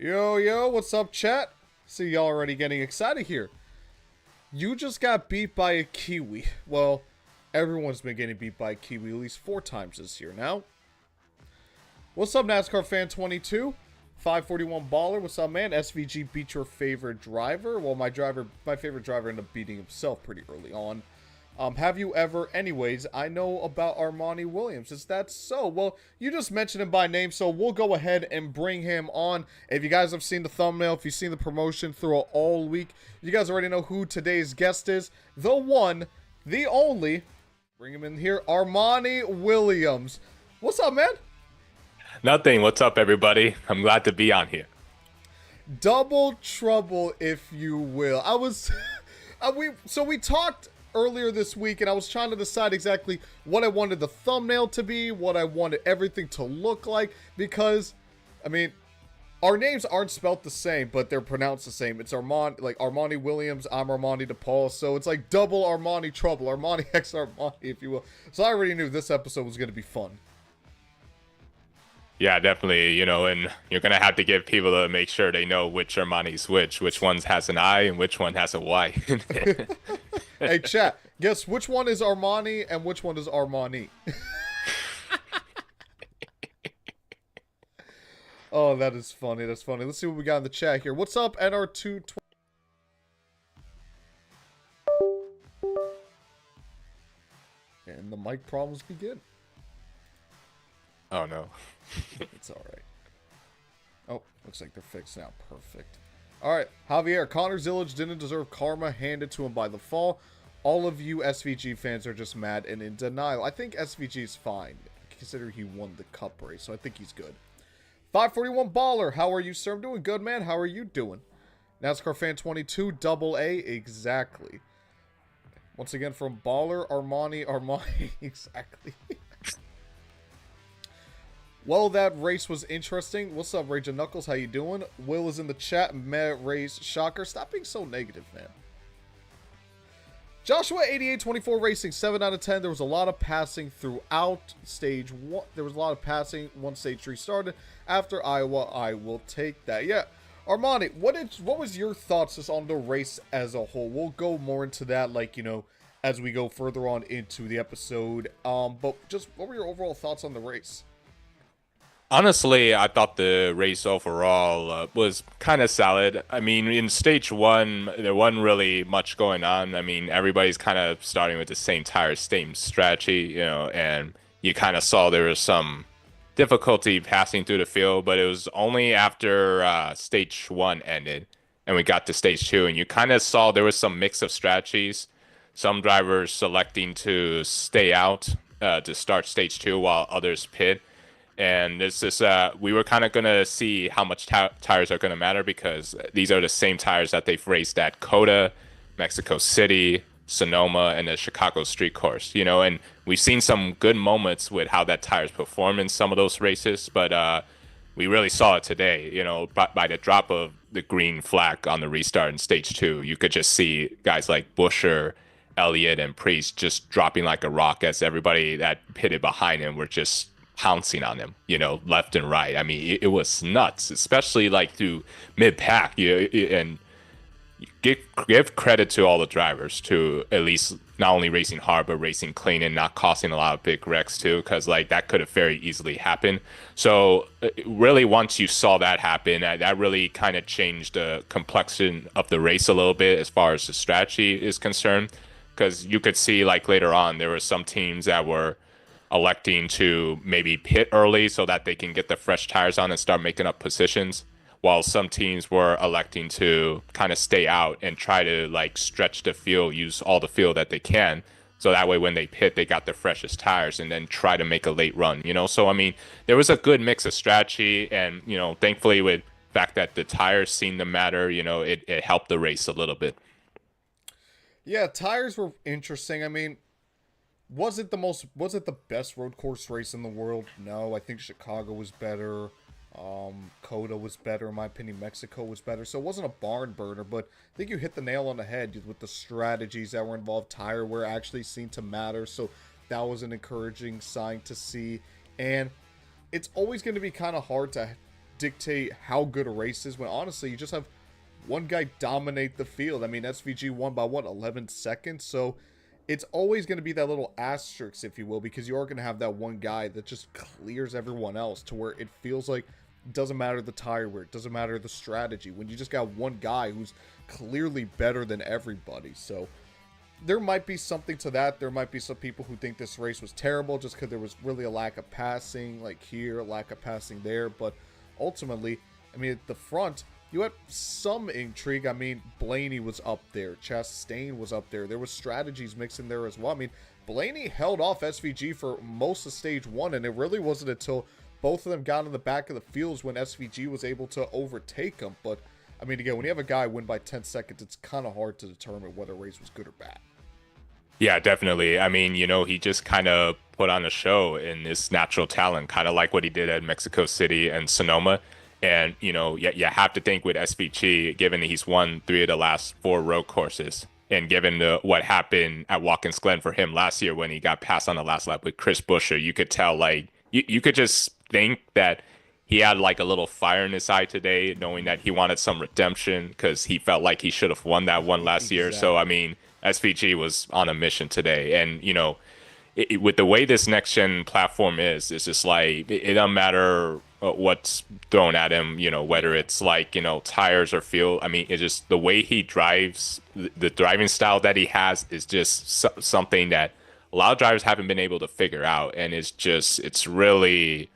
Yo, what's up, chat? See y'all already getting excited here. You just got beat by a Kiwi. Well, everyone's been getting beat by a Kiwi at least 4 times this year now. What's up, NASCAR fan 22? 541 baller. What's up, man? SVG beat your favorite driver. Well, my favorite driver ended up beating himself pretty early on. Have you ever? Anyways, I know about Armani Williams. Is that so? Well, you just mentioned him by name, so we'll go ahead and bring him on. If you guys have seen the thumbnail, if you've seen the promotion throughout all week, you guys already know who today's guest is. The one, the only, bring him in here, Armani Williams. What's up, man? Nothing. What's up, everybody? I'm glad to be on here. Double trouble, if you will. We talked earlier this week, and I was trying to decide exactly what I wanted the thumbnail to be, what I wanted everything to look like, because, I mean, our names aren't spelt the same, but they're pronounced the same. It's Armani Williams, I'm Armani DePaul, so it's like double Armani trouble, Armani X Armani, if you will. So I already knew this episode was going to be fun. Yeah, definitely, and you're going to have to give people to make sure they know which Armani's which one has an I and which one has a Y. Hey, chat, guess which one is Armani and which one is Armani? Oh, that is funny. That's funny. Let's see what we got in the chat here. What's up, NR220? And the mic problems begin. Oh, no. It's alright. Oh, looks like they're fixed now. Perfect. Alright, Javier. Connor Zillage didn't deserve karma handed to him by the fall. All of you SVG fans are just mad and in denial. I think SVG is fine, considering he won the cup race, so I think he's good. 541 baller. How are you, sir? I'm doing good, man. How are you doing? NASCAR fan 22, double A. Exactly. Once again, from baller, Armani. Exactly. Well, that race was interesting. What's up, Rage and Knuckles? How you doing? Will is in the chat. Meh, Race, shocker. Stop being so negative, man. Joshua 8824 Racing, 7 out of 10. There was a lot of passing throughout stage 1. There was a lot of passing. One stage restarted. After Iowa, I will take that. Yeah. Armani, what was your thoughts just on the race as a whole? We'll go more into that, as we go further on into the episode. But just what were your overall thoughts on the race? Honestly, I thought the race overall was kind of solid. I mean, in stage 1, there wasn't really much going on. I mean, everybody's kind of starting with the same tires, same strategy, and you kind of saw there was some difficulty passing through the field, but it was only after stage 1 ended and we got to stage 2, and you kind of saw there was some mix of strategies. Some drivers selecting to stay out to start stage 2 while others pit. And this is we were kind of going to see how much tires are going to matter, because these are the same tires that they've raced at COTA, Mexico City, Sonoma, and the Chicago street course, and we've seen some good moments with how that tires perform in some of those races, but we really saw it today, by the drop of the green flag on the restart in stage 2. You could just see guys like Buescher, Elliott, and Priest just dropping like a rock, as everybody that pitted behind him were just pouncing on him, left and right. I mean, it was nuts, especially through mid-pack, and give credit to all the drivers to at least not only racing hard, but racing clean and not causing a lot of big wrecks too, because that could have very easily happened. So really, once you saw that happen, that really kind of changed the complexion of the race a little bit as far as the strategy is concerned, because you could see later on, there were some teams that were electing to maybe pit early so that they can get the fresh tires on and start making up positions, while some teams were electing to kind of stay out and try to stretch the field, use all the field that they can, so that way when they pit, they got the freshest tires and then try to make a late run, So, I mean, there was a good mix of strategy, and, thankfully with the fact that the tires seemed to matter, it helped the race a little bit. Yeah, tires were interesting. I mean, was it the best road course race in the world? No, I think Chicago was better. COTA was better, in my opinion. Mexico was better. So it wasn't a barn burner, but I think you hit the nail on the head with the strategies that were involved. Tire wear actually seemed to matter, so that was an encouraging sign to see. And it's always going to be kind of hard to dictate how good a race is when honestly you just have one guy dominate the field. I mean, SVG won by what, 11 seconds? So it's always going to be that little asterisk, if you will, because you are going to have that one guy that just clears everyone else to where it feels like it doesn't matter the tire wear, it doesn't matter the strategy, when you just got one guy who's clearly better than everybody. So there might be something to that. There might be some people who think this race was terrible just because there was really a lack of passing, like here, a lack of passing there. But ultimately, I mean, at the front, you had some intrigue. I mean, Blaney was up there. Chastain was up there. There was strategies mixed in there as well. I mean, Blaney held off SVG for most of stage one, and it really wasn't until both of them got in the back of the fields when SVG was able to overtake them. But, I mean, again, when you have a guy win by 10 seconds, it's kind of hard to determine whether a race was good or bad. Yeah, definitely. I mean, he just kind of put on a show in his natural talent, kind of like what he did at Mexico City and Sonoma. And, you have to think with SVG, given he's won 3 of the last 4 road courses, and given what happened at Watkins Glen for him last year when he got passed on the last lap with Chris Buescher, you could tell, like, you could just think that he had, like, a little fire in his eye today, knowing that he wanted some redemption because he felt like he should have won that one last year. So, I mean, SVG was on a mission today. And, with the way this next-gen platform is, it's just like, it doesn't matter what's thrown at him, whether it's like, tires or fuel. I mean, it's just the way he drives, the driving style that he has is just something that a lot of drivers haven't been able to figure out. And it's really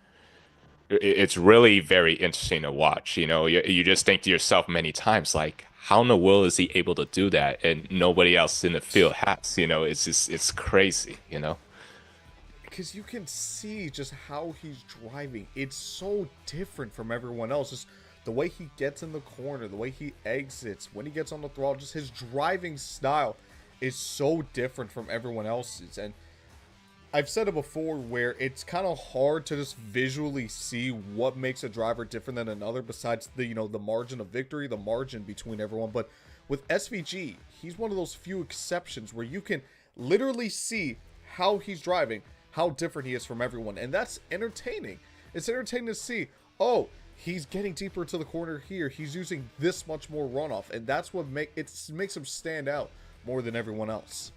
very interesting to watch. You just think to yourself many times, like, how in the world is he able to do that? And nobody else in the field has, it's crazy, Because you can see just how he's driving. It's so different from everyone else. Just the way he gets in the corner, the way he exits, when he gets on the throttle, just his driving style is so different from everyone else's. And I've said it before where it's kind of hard to just visually see what makes a driver different than another besides the, the margin of victory, the margin between everyone. But with SVG, he's one of those few exceptions where you can literally see how he's driving, how different he is from everyone. And that's entertaining. It's entertaining to see, oh, he's getting deeper into the corner here. He's using this much more runoff. And that's what makes him stand out more than everyone else.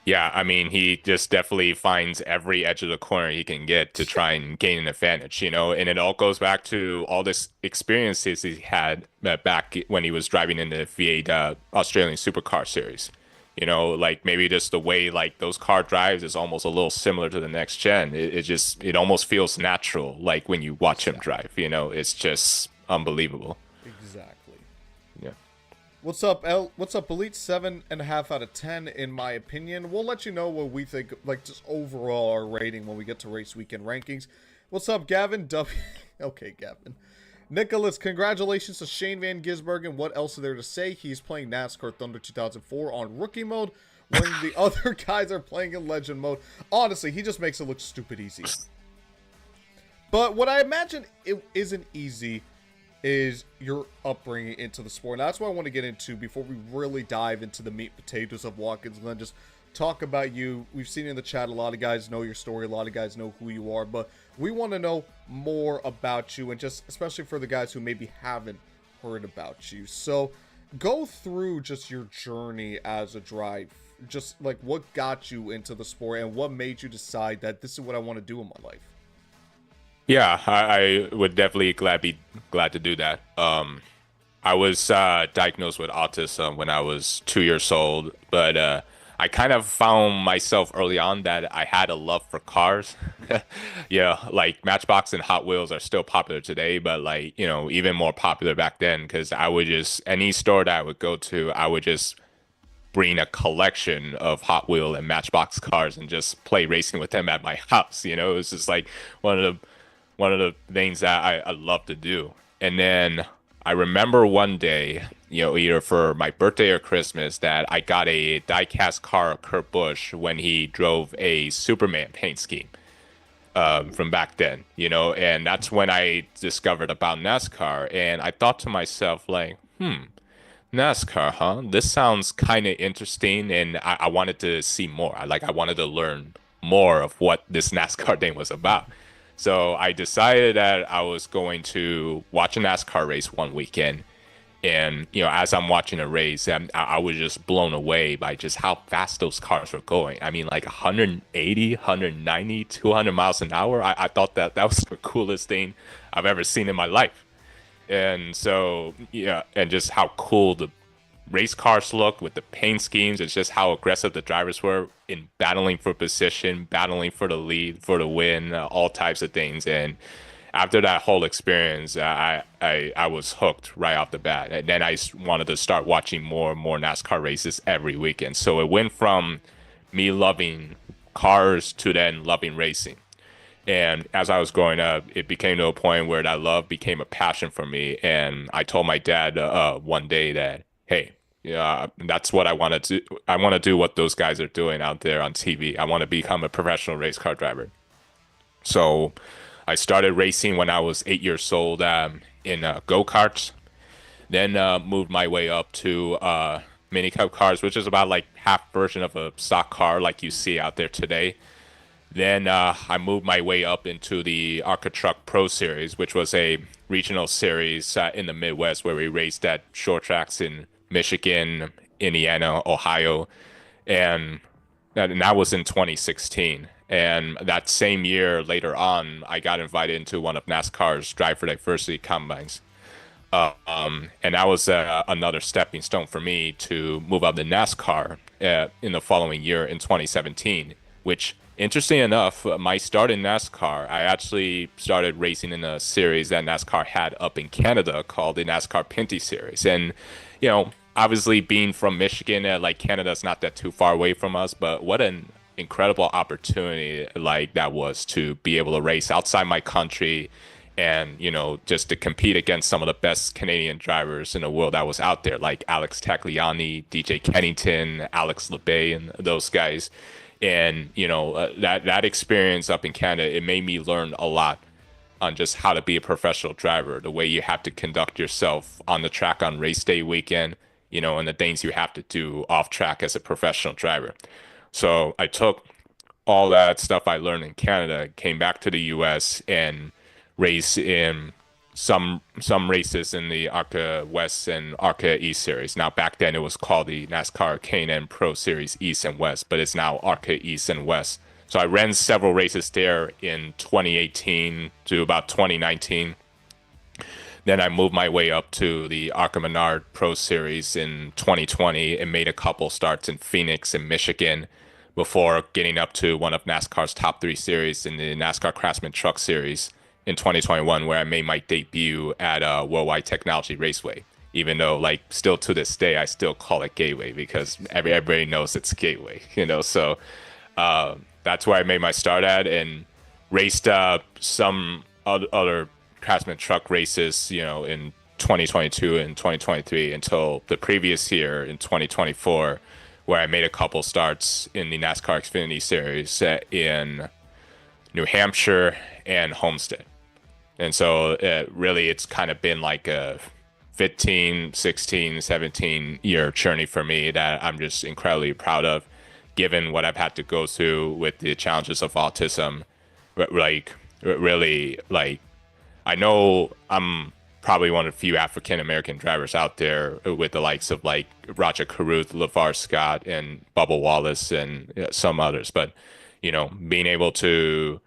Yeah, I mean, he just definitely finds every edge of the corner he can get to try and gain an advantage, and it all goes back to all this experiences he had back when he was driving in the V8 Australian Supercar Series. Like maybe just the way like those car drives is almost a little similar to the next gen. It almost feels natural, like when you watch him drive. It's just unbelievable. Exactly. Yeah. What's up, El? What's up, Elite? 7.5 out of 10, in my opinion. We'll let you know what we think, like, just overall our rating when we get to race weekend rankings. What's up, Gavin? Okay, Gavin. Nicholas, congratulations to Shane Van Gisbergen. What else is there to say? He's playing NASCAR Thunder 2004 on rookie mode when the other guys are playing in legend mode. Honestly, he just makes it look stupid easy. But what I imagine it isn't easy is your upbringing into the sport. And that's what I want to get into before we really dive into the meat and potatoes of Watkins Glen. Just talk about you. We've seen in the chat a lot of guys know your story, a lot of guys know who you are, but we want to know more about you, and just especially for the guys who maybe haven't heard about you. So go through just your journey as a driver, just like what got you into the sport and what made you decide that this is what I want to do in my life. Yeah, I would definitely be glad to do that. I was diagnosed with autism when I was 2 years old, but I kind of found myself early on that I had a love for cars. Yeah, like Matchbox and Hot Wheels are still popular today, but like, even more popular back then, because I would just, any store that I would go to, I would just bring a collection of Hot Wheel and Matchbox cars and just play racing with them at my house. It was just like one of the things that I love to do. And then I remember one day, either for my birthday or Christmas, that I got a die-cast car of Kurt Busch when he drove a Superman paint scheme from back then, and that's when I discovered about NASCAR. And I thought to myself, like, NASCAR, huh? This sounds kind of interesting, and I wanted to see more. I wanted to learn more of what this NASCAR thing was about. So I decided that I was going to watch a NASCAR race one weekend. And, as I'm watching a race, I was just blown away by just how fast those cars were going. I mean, like 180, 190, 200 miles an hour. I thought that was the coolest thing I've ever seen in my life. And so, yeah, and just how cool the race cars look with the paint schemes. It's just how aggressive the drivers were in battling for position, battling for the lead, for the win, all types of things. And after that whole experience, I was hooked right off the bat. And then wanted to start watching more and more NASCAR races every weekend. So it went from me loving cars to then loving racing. And as I was growing up, it became to a point where that love became a passion for me. And I told my dad one day that, hey, yeah, that's what I want to do. I want to do what those guys are doing out there on TV. I want to become a professional race car driver. So I started racing when I was 8 years old in go-karts. Then moved my way up to mini cup cars, which is about like half version of a stock car like you see out there today. Then I moved my way up into the Arca Truck Pro Series, which was a regional series in the Midwest where we raced at short tracks in Michigan, Indiana, Ohio, and that was in 2016. And that same year, later on, I got invited into one of NASCAR's Drive for Diversity combines. And that was another stepping stone for me to move up to NASCAR in the following year in 2017, which, interesting enough, my start in NASCAR, I actually started racing in a series that NASCAR had up in Canada called the NASCAR Pinty Series. And, obviously being from Michigan, like Canada's not that too far away from us, but what an incredible opportunity like that was to be able to race outside my country and just to compete against some of the best Canadian drivers in the world that was out there, like Alex Tagliani, DJ Kennington, Alex LeBay, and those guys. And that experience up in Canada, it made me learn a lot on just how to be a professional driver, the way you have to conduct yourself on the track on race day weekend, and the things you have to do off track as a professional driver. So I took all that stuff I learned in Canada, came back to the US and raced in some races in the ARCA West and ARCA East series. Now back then it was called the NASCAR K&N Pro Series East and West, but it's now ARCA East and West. So I ran several races there in 2018 to about 2019. Then I moved my way up to the ARCA Menard Pro Series in 2020 and made a couple starts in Phoenix and Michigan before getting up to one of NASCAR's top three series in the NASCAR Craftsman Truck Series in 2021, where I made my debut at Worldwide Technology Raceway. Even though, like, still to this day, I still call it Gateway because everybody knows it's Gateway, So that's where I made my start at and raced some other Craftsman truck races, in 2022 and 2023 until the previous year in 2024, where I made a couple starts in the NASCAR Xfinity Series in New Hampshire and Homestead. And so really it's kind of been like a 15, 16, 17-year journey for me that I'm just incredibly proud of, given what I've had to go through with the challenges of autism. Like, really, like, I know I'm probably one of the few African American drivers out there with the likes of like Roger Carruth, LeVar Scott, and Bubba Wallace, and some others. But being able to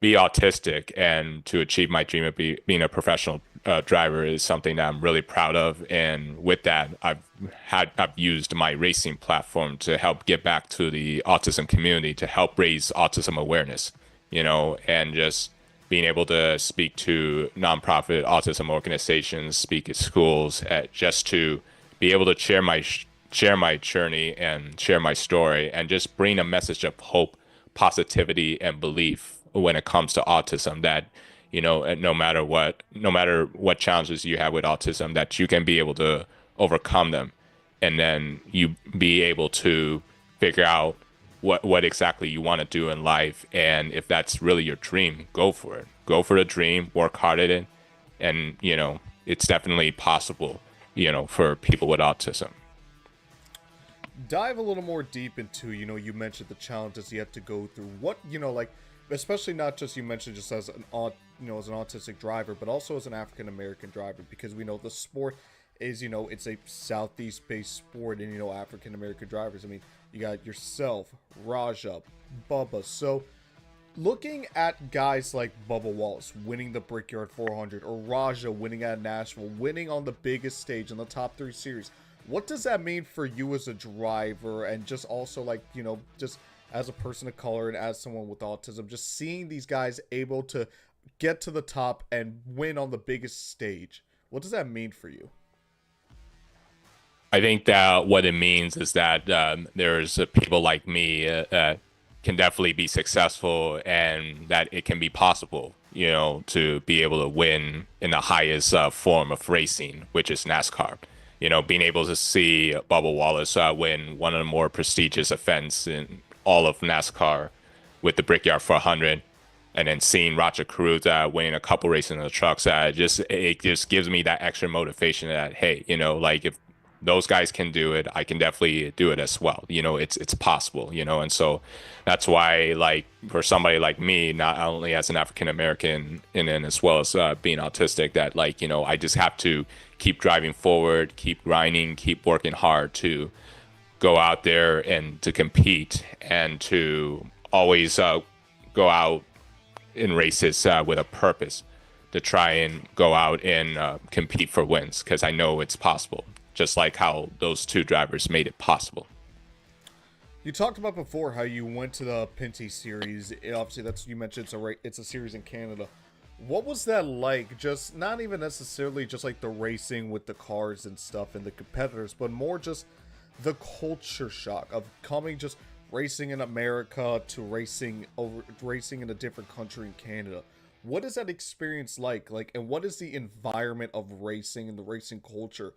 be autistic and to achieve my dream of being a professional driver is something that I'm really proud of. And with that, I've used my racing platform to help get back to the autism community, to help raise autism awareness, and just being able to speak to nonprofit autism organizations, speak at schools, just to be able to share my journey and share my story and just bring a message of hope, positivity, and belief when it comes to autism, that no matter what challenges you have with autism, that you can be able to overcome them, and then you be able to figure out what exactly you want to do in life. And if that's really your dream, go for it. Go for the dream, work hard at it. And, it's definitely possible, for people with autism. Dive a little more deep into, you mentioned the challenges you have to go through. What, especially not just, you mentioned, just as as an autistic driver, but also as an African American driver, because we know the sport is, it's a Southeast based sport, and African American drivers. I mean, you got yourself, Raja, Bubba. So looking at guys like Bubba Wallace winning the Brickyard 400, or Raja winning at Nashville, winning on the biggest stage in the top 3 series, what does that mean for you as a driver, and just also, like, just as a person of color and as someone with autism, just seeing these guys able to get to the top and win on the biggest stage? What does that mean for you? I think that what it means is that there's people like me that can definitely be successful, and that it can be possible, to be able to win in the highest form of racing, which is NASCAR. Being able to see Bubba Wallace win one of the more prestigious events in all of NASCAR with the Brickyard 400, and then seeing Roger Cruz winning a couple races in the trucks, it just gives me that extra motivation that, hey, like, if those guys can do it, I can definitely do it as well. It's possible. And so that's why, like, for somebody like me, not only as an African American and then as well as being autistic, that, like, I just have to keep driving forward, keep grinding, keep working hard to go out there and to compete, and to always go out in races with a purpose, to try and go out and compete for wins, because I know it's possible, just like how those two drivers made it possible. You talked about before how you went to the Pinty series. Obviously, you mentioned it's a series in Canada. What was that like? Just not even necessarily just like the racing with the cars and stuff and the competitors, but more just the culture shock of just racing in America to racing in a different country in Canada. What is that experience like? And what is the environment of racing and the racing culture?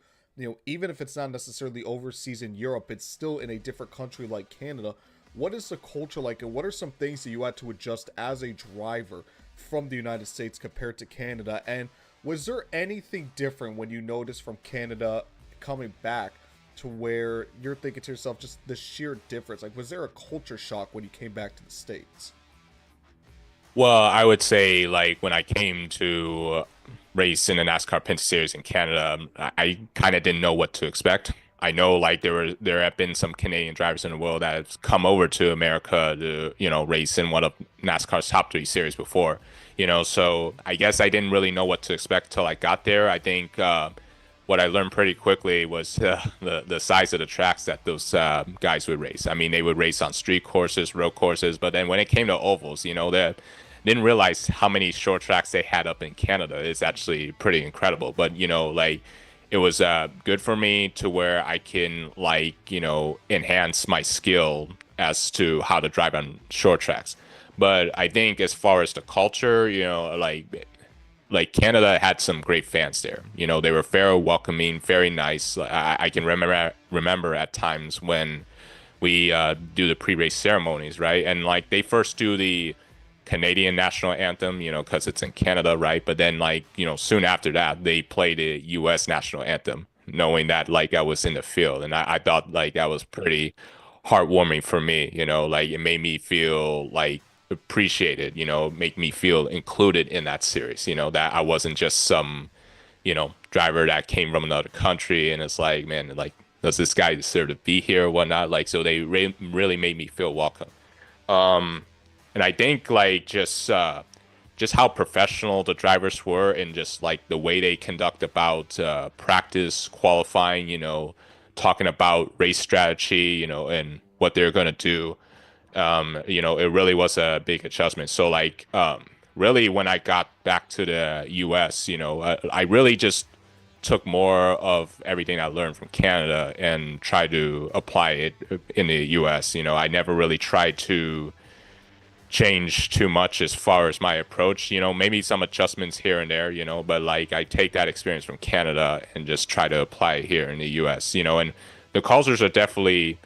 Even if it's not necessarily overseas in Europe, it's still in a different country like Canada. What is the culture like, and what are some things that you had to adjust as a driver from the United States compared to Canada? And was there anything different when you noticed from Canada coming back to where you're thinking to yourself, just the sheer difference? Like, was there a culture shock when you came back to the States? Well, I would say, like, when I came to race in the NASCAR Pinty Series in Canada, I kind of didn't know what to expect. I know, like, there have been some Canadian drivers in the world that have come over to America to, race in one of NASCAR's top 3 series before. So I guess I didn't really know what to expect till I got there. I think what I learned pretty quickly was the size of the tracks that those guys would race. I mean, they would race on street courses, road courses, but then when it came to ovals, they didn't realize how many short tracks they had up in Canada. It's actually pretty incredible. But, like, it was good for me to where I can, like, enhance my skill as to how to drive on short tracks. But I think as far as the culture, like Canada had some great fans there. They were very welcoming, very nice. I can remember at times when we do the pre-race ceremonies, right? And, like, they first do the Canadian national anthem, because it's in Canada, right? But then, like, soon after that, they play the U.S. national anthem, knowing that, like, I was in the field. And I thought, like, that was pretty heartwarming for me, like, it made me feel, like, appreciated, make me feel included in that series, that I wasn't just some, driver that came from another country, and it's like, man, like, does this guy deserve to be here or whatnot? Like, so they really made me feel welcome. And I think, like, just how professional the drivers were, and just, like, the way they conduct about practice, qualifying, talking about race strategy, and what they're going to do. It really was a big adjustment. So, like, really, when I got back to the U.S., I really just took more of everything I learned from Canada and tried to apply it in the U.S. I never really tried to change too much as far as my approach, maybe some adjustments here and there, but, like, I take that experience from Canada and just try to apply it here in the US, and the cultures were definitely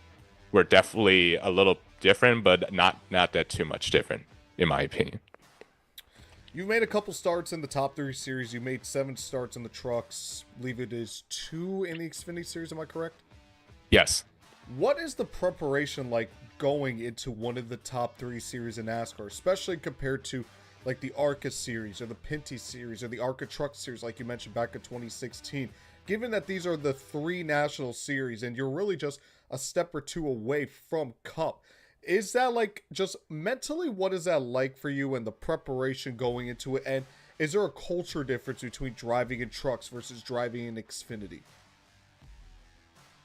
a little different, but not that too much different, in my opinion. You've made a couple starts in the top 3 series. You made 7 starts in the trucks. I believe it is 2 in the Xfinity series. Am I correct? Yes. What is the preparation like going into one of the top three series in NASCAR, especially compared to like the ARCA series or the Pinty series or the ARCA Truck series, like you mentioned back in 2016? Given that these are the three national series and you're really just a step or two away from Cup, is that like just mentally, what is that like for you and the preparation going into it? And is there a culture difference between driving in trucks versus driving in Xfinity?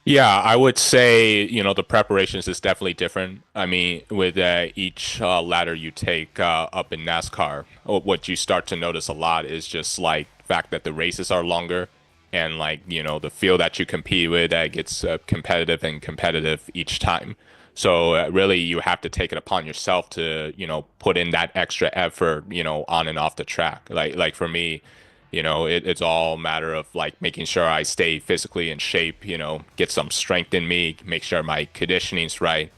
Yeah, I would say, the preparations is definitely different. I mean, with each ladder you take up in NASCAR, what you start to notice a lot is just like the fact that the races are longer and like, the field that you compete with gets competitive and competitive each time. So really you have to take it upon yourself to, put in that extra effort, on and off the track. Like for me, it's all a matter of like making sure I stay physically in shape, get some strength in me, make sure my conditioning's right,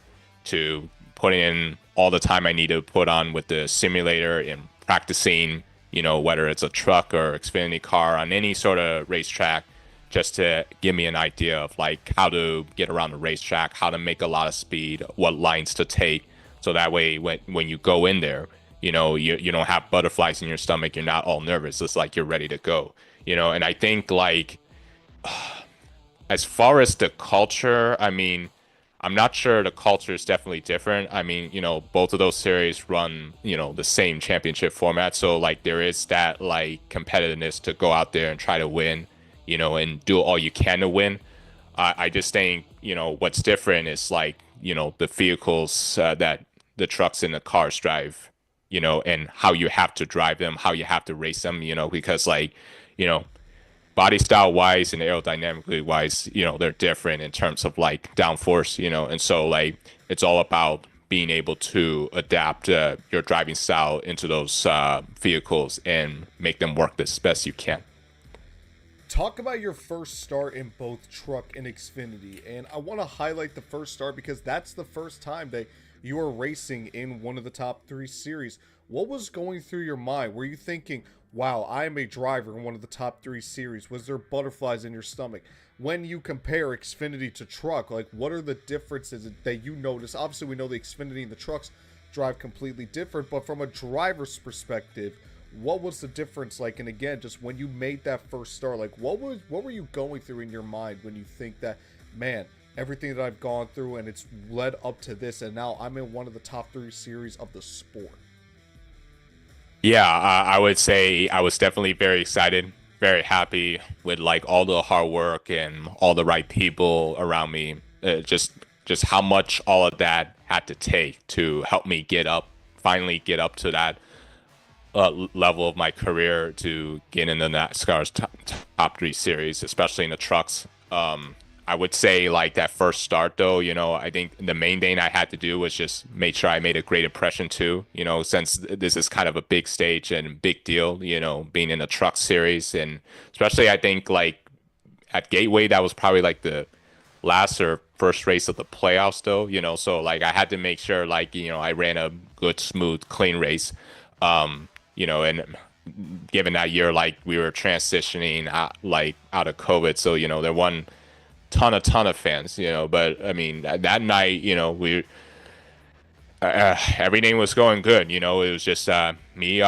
to put in all the time I need to put on with the simulator and practicing, whether it's a truck or Xfinity car on any sort of racetrack, just to give me an idea of like how to get around the racetrack, how to make a lot of speed, what lines to take. So that way, when you go in there, you don't have butterflies in your stomach. You're not all nervous. It's like you're ready to go, and I think like as far as the culture, I mean, I'm not sure the culture is definitely different. I mean, both of those series run, the same championship format. So like there is that like competitiveness to go out there and try to win, and do all you can to win. I just think, what's different is like, the vehicles that the trucks and the cars drive, and how you have to drive them, how you have to race them, because like, you know, body style wise and aerodynamically wise, they're different in terms of like downforce, and so like it's all about being able to adapt your driving style into those vehicles and make them work as best you can. Talk about your first start in both truck and Xfinity. And I want to highlight the first start because that's the first time that you were racing in one of the top three series. What was going through your mind? Were you thinking, wow, I am a driver in one of the top three series? Was there butterflies in your stomach? When you compare Xfinity to truck, like what are the differences that you notice? Obviously, we know the Xfinity and the trucks drive completely different, but from a driver's perspective, what was the difference like? And again, just when you made that first start, like what were you going through in your mind when you think that, man, everything that I've gone through and it's led up to this, and now I'm in one of the top three series of the sport? Yeah, I would say I was definitely very excited, very happy with like all the hard work and all the right people around me. Just how much all of that had to take to help me finally get up to that level of my career, to get in the NASCAR's top three series, especially in the trucks. I would say like that first start though, I think the main thing I had to do was just make sure I made a great impression too, since this is kind of a big stage and big deal, being in the truck series. And especially I think like at Gateway, that was probably like the last or first race of the playoffs though, so like I had to make sure like, I ran a good, smooth, clean race. And given that year, like we were transitioning out of COVID, so, there wasn't ton of fans, but I mean that night, we everything was going good. It was just me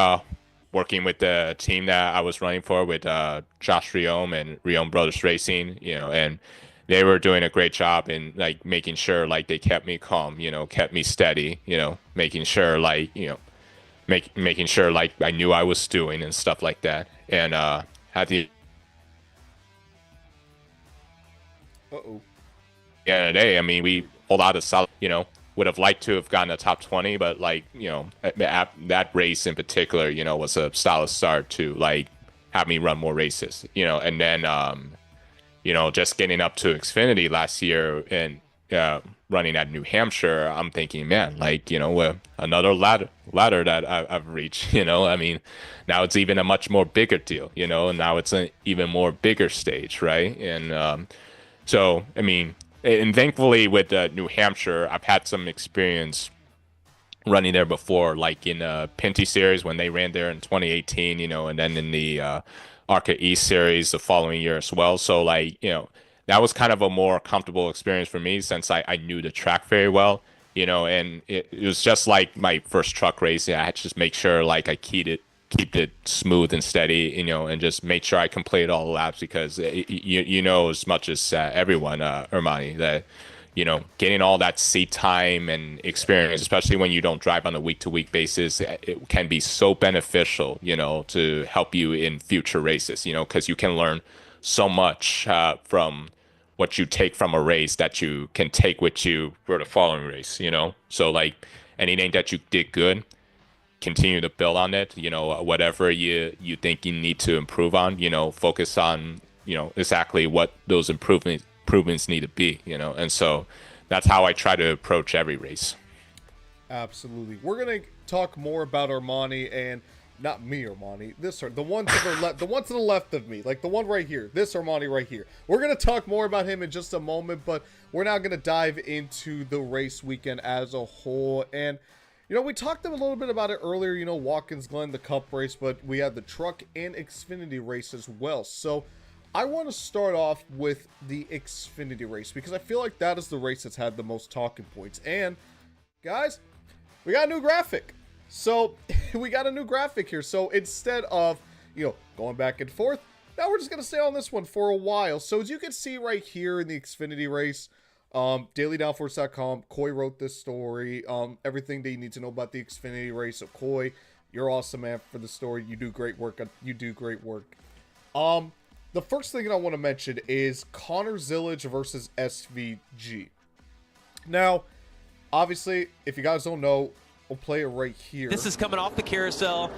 working with the team that I was running for with Josh Riom and Riom Brothers Racing, and they were doing a great job in like making sure like they kept me calm, kept me steady, making sure like, making sure like I knew I was doing and stuff like that. And at the Uh-oh. end of the day, I mean, we pulled out a solid, would have liked to have gotten a top 20, but like, that race in particular, was a solid start to like have me run more races, and then, just getting up to Xfinity last year and running at New Hampshire, I'm thinking, man, like, another ladder that I've reached, I mean, now it's even a much more bigger deal, and now it's an even more bigger stage, right? And so, I mean, and thankfully with New Hampshire, I've had some experience running there before, like in Pinty series when they ran there in 2018, and then in the ARCA East series the following year as well. So like, that was kind of a more comfortable experience for me since I knew the track very well, and it was just like my first truck race. I had to just make sure like I keep it smooth and steady, and just make sure I complete all the laps because you know as much as everyone, Armani, that getting all that seat time and experience, especially when you don't drive on a week-to-week basis, it can be so beneficial, to help you in future races, because you can learn so much from what you take from a race that you can take with you for the following race. So like anything that you did good, continue to build on it, whatever you think you need to improve on, focus on, exactly what those improvements need to be, and so that's how I try to approach every race. Absolutely. We're going to talk more about Armani and not me, Armani. The one to the left, the one to the left of me, like the one right here. This Armani right here. We're going to talk more about him in just a moment, but we're now going to dive into the race weekend as a whole. And we talked a little bit about it earlier, Watkins Glen, the Cup race, but we had the truck and Xfinity race as well. So I want to start off with the Xfinity race because I feel like that is the race that's had the most talking points. And guys, we got a new graphic. So we got a new graphic here. So instead of, going back and forth, now we're just going to stay on this one for a while. So as you can see right here in the Xfinity race, dailydownforce.com, Coy wrote this story, everything that you need to know about the Xfinity race. So Coy, you're awesome, man, for the story. You do great work. The first thing I want to mention is Connor Zillage versus SVG. Now, obviously, if you guys don't know, we'll play it right here. This is coming off the carousel.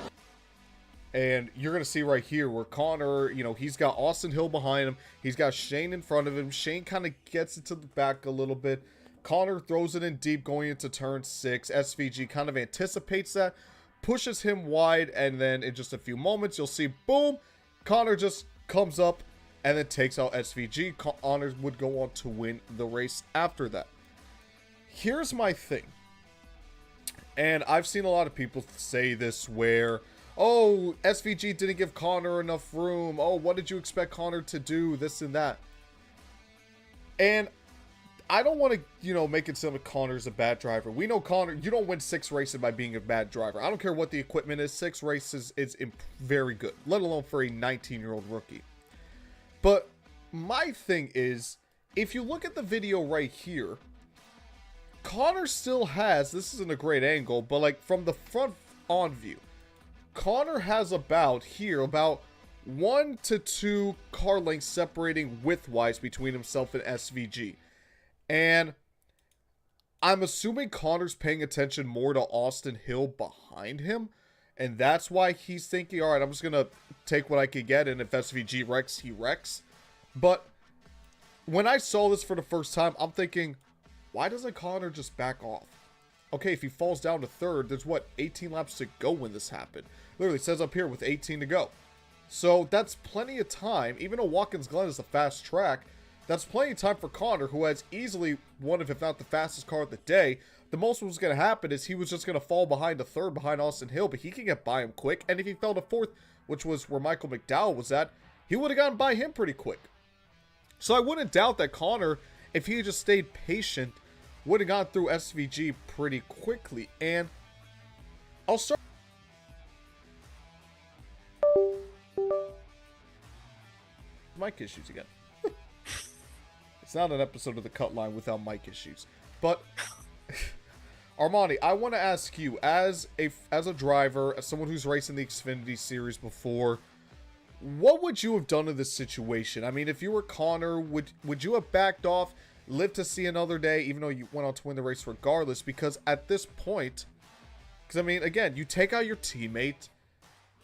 And you're going to see right here where Connor, he's got Austin Hill behind him. He's got Shane in front of him. Shane kind of gets it to the back a little bit. Connor throws it in deep going into turn 6. SVG kind of anticipates that, pushes him wide, and then in just a few moments, you'll see, boom, Connor just comes up and then takes out SVG. Connor would go on to win the race after that. Here's my thing. And I've seen a lot of people say this where, oh, SVG didn't give Connor enough room. Oh, what did you expect Connor to do? This and that. And I don't want to, make it sound like Connor's a bad driver. We know Connor, you don't win 6 races by being a bad driver. I don't care what the equipment is. 6 races is very good, let alone for a 19-year-old rookie. But my thing is, if you look at the video right here, Connor still has, this isn't a great angle, but like from the front on view, Connor has about 1 to 2 car lengths separating width-wise between himself and SVG. And I'm assuming Connor's paying attention more to Austin Hill behind him. And that's why he's thinking, all right, I'm just going to take what I can get. And if SVG wrecks, he wrecks. But when I saw this for the first time, I'm thinking, why doesn't Connor just back off? Okay, if he falls down to 3rd, there's 18 laps to go when this happened. Literally says up here with 18 to go. So that's plenty of time. Even though Watkins Glen is a fast track, that's plenty of time for Connor, who has easily one of, if not the fastest car of the day. The most was going to happen is he was just going to fall behind a 3rd behind Austin Hill, but he can get by him quick. And if he fell to 4th, which was where Michael McDowell was at, he would have gotten by him pretty quick. So I wouldn't doubt that Connor, if he had just stayed patient, would have gone through SVG pretty quickly. And I'll start. Mic issues again. It's not an episode of the Cutline without mic issues. But Armani, I want to ask you, as a driver, as someone who's raced in the Xfinity series before, what would you have done in this situation? I mean, if you were Connor, would you have backed off, lived to see another day, even though you went on to win the race regardless? Because at this point, because I mean, again, you take out your teammate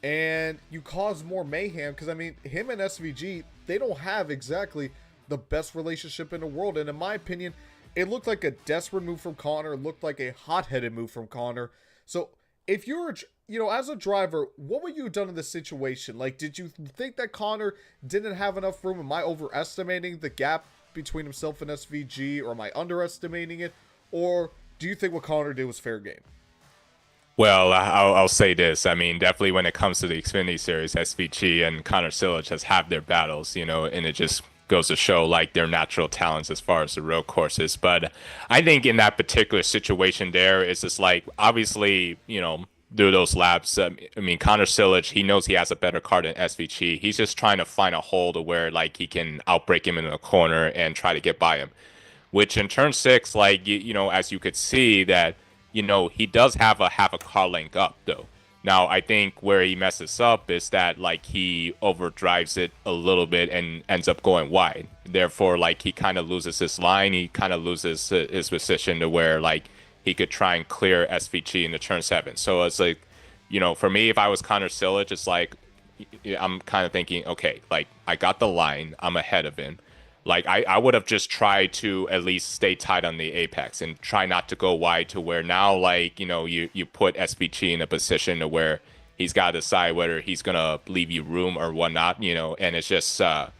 and you cause more mayhem. Because I mean, him and SVG, they don't have exactly the best relationship in the world. And in my opinion, it looked like a desperate move from Connor. It looked like a hot-headed move from Connor. So if you're, as a driver, what would you have done in this situation? Like, did you think that Connor didn't have enough room? Am I overestimating the gap between himself and SVG, or am I underestimating it? Or do you think what Connor did was fair game? Well, I'll say this. I mean, definitely when it comes to the Xfinity Series, SVG and Connor Zillage has had their battles, and it just goes to show like their natural talents as far as the road courses. But I think in that particular situation there, it's just like obviously, through those laps, I mean, Connor Sillage, he knows he has a better car than SVG. He's just trying to find a hole to where like he can outbrake him in the corner and try to get by him. Which in turn six, like as you could see that, he does have a car link up though. Now, I think where he messes up is that like he overdrives it a little bit and ends up going wide. Therefore, like he kind of loses his line. He kind of loses his position to where like he could try and clear SVG in the turn seven. So it's like, for me, if I was Connor Sillage, it's like I'm kind of thinking, okay, like I got the line, I'm ahead of him. Like I would have just tried to at least stay tight on the apex and try not to go wide to where now like you put SVG in a position to where he's got to decide whether he's gonna leave you room or whatnot, and it's just I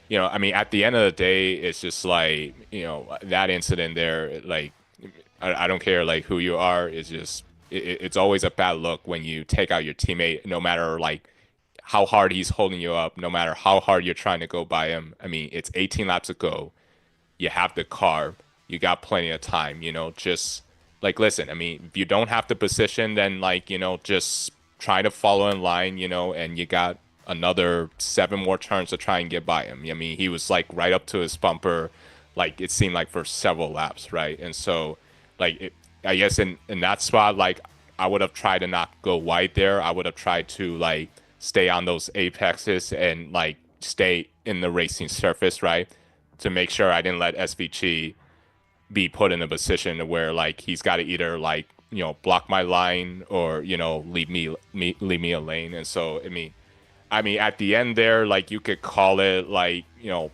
mean at the end of the day it's just like that incident there, like I don't care like who you are, it's just it's always a bad look when you take out your teammate no matter like how hard he's holding you up, no matter how hard you're trying to go by him. I mean, it's 18 laps to go. You have the car. You got plenty of time, just like, listen, I mean, if you don't have the position, then like, just try to follow in line, and you got another 7 more turns to try and get by him. I mean, he was like right up to his bumper, like it seemed like for several laps, right? And so like, I guess in that spot, like I would have tried to not go wide there. I would have tried to like, stay on those apexes and like stay in the racing surface, right? To make sure I didn't let SVG be put in a position where like he's got to either like block my line or leave me a lane. And so I mean at the end there, like you could call it like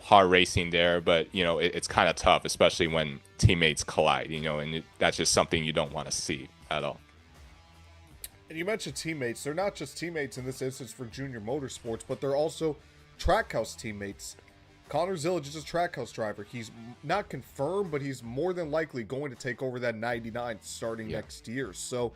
hard racing there, but it's kind of tough, especially when teammates collide, and that's just something you don't want to see at all. And you mentioned teammates. They're not just teammates in this instance for Junior Motorsports, but they're also Trackhouse teammates. Connor Zillage is a Trackhouse driver. He's not confirmed, but he's more than likely going to take over that 99 starting next year. So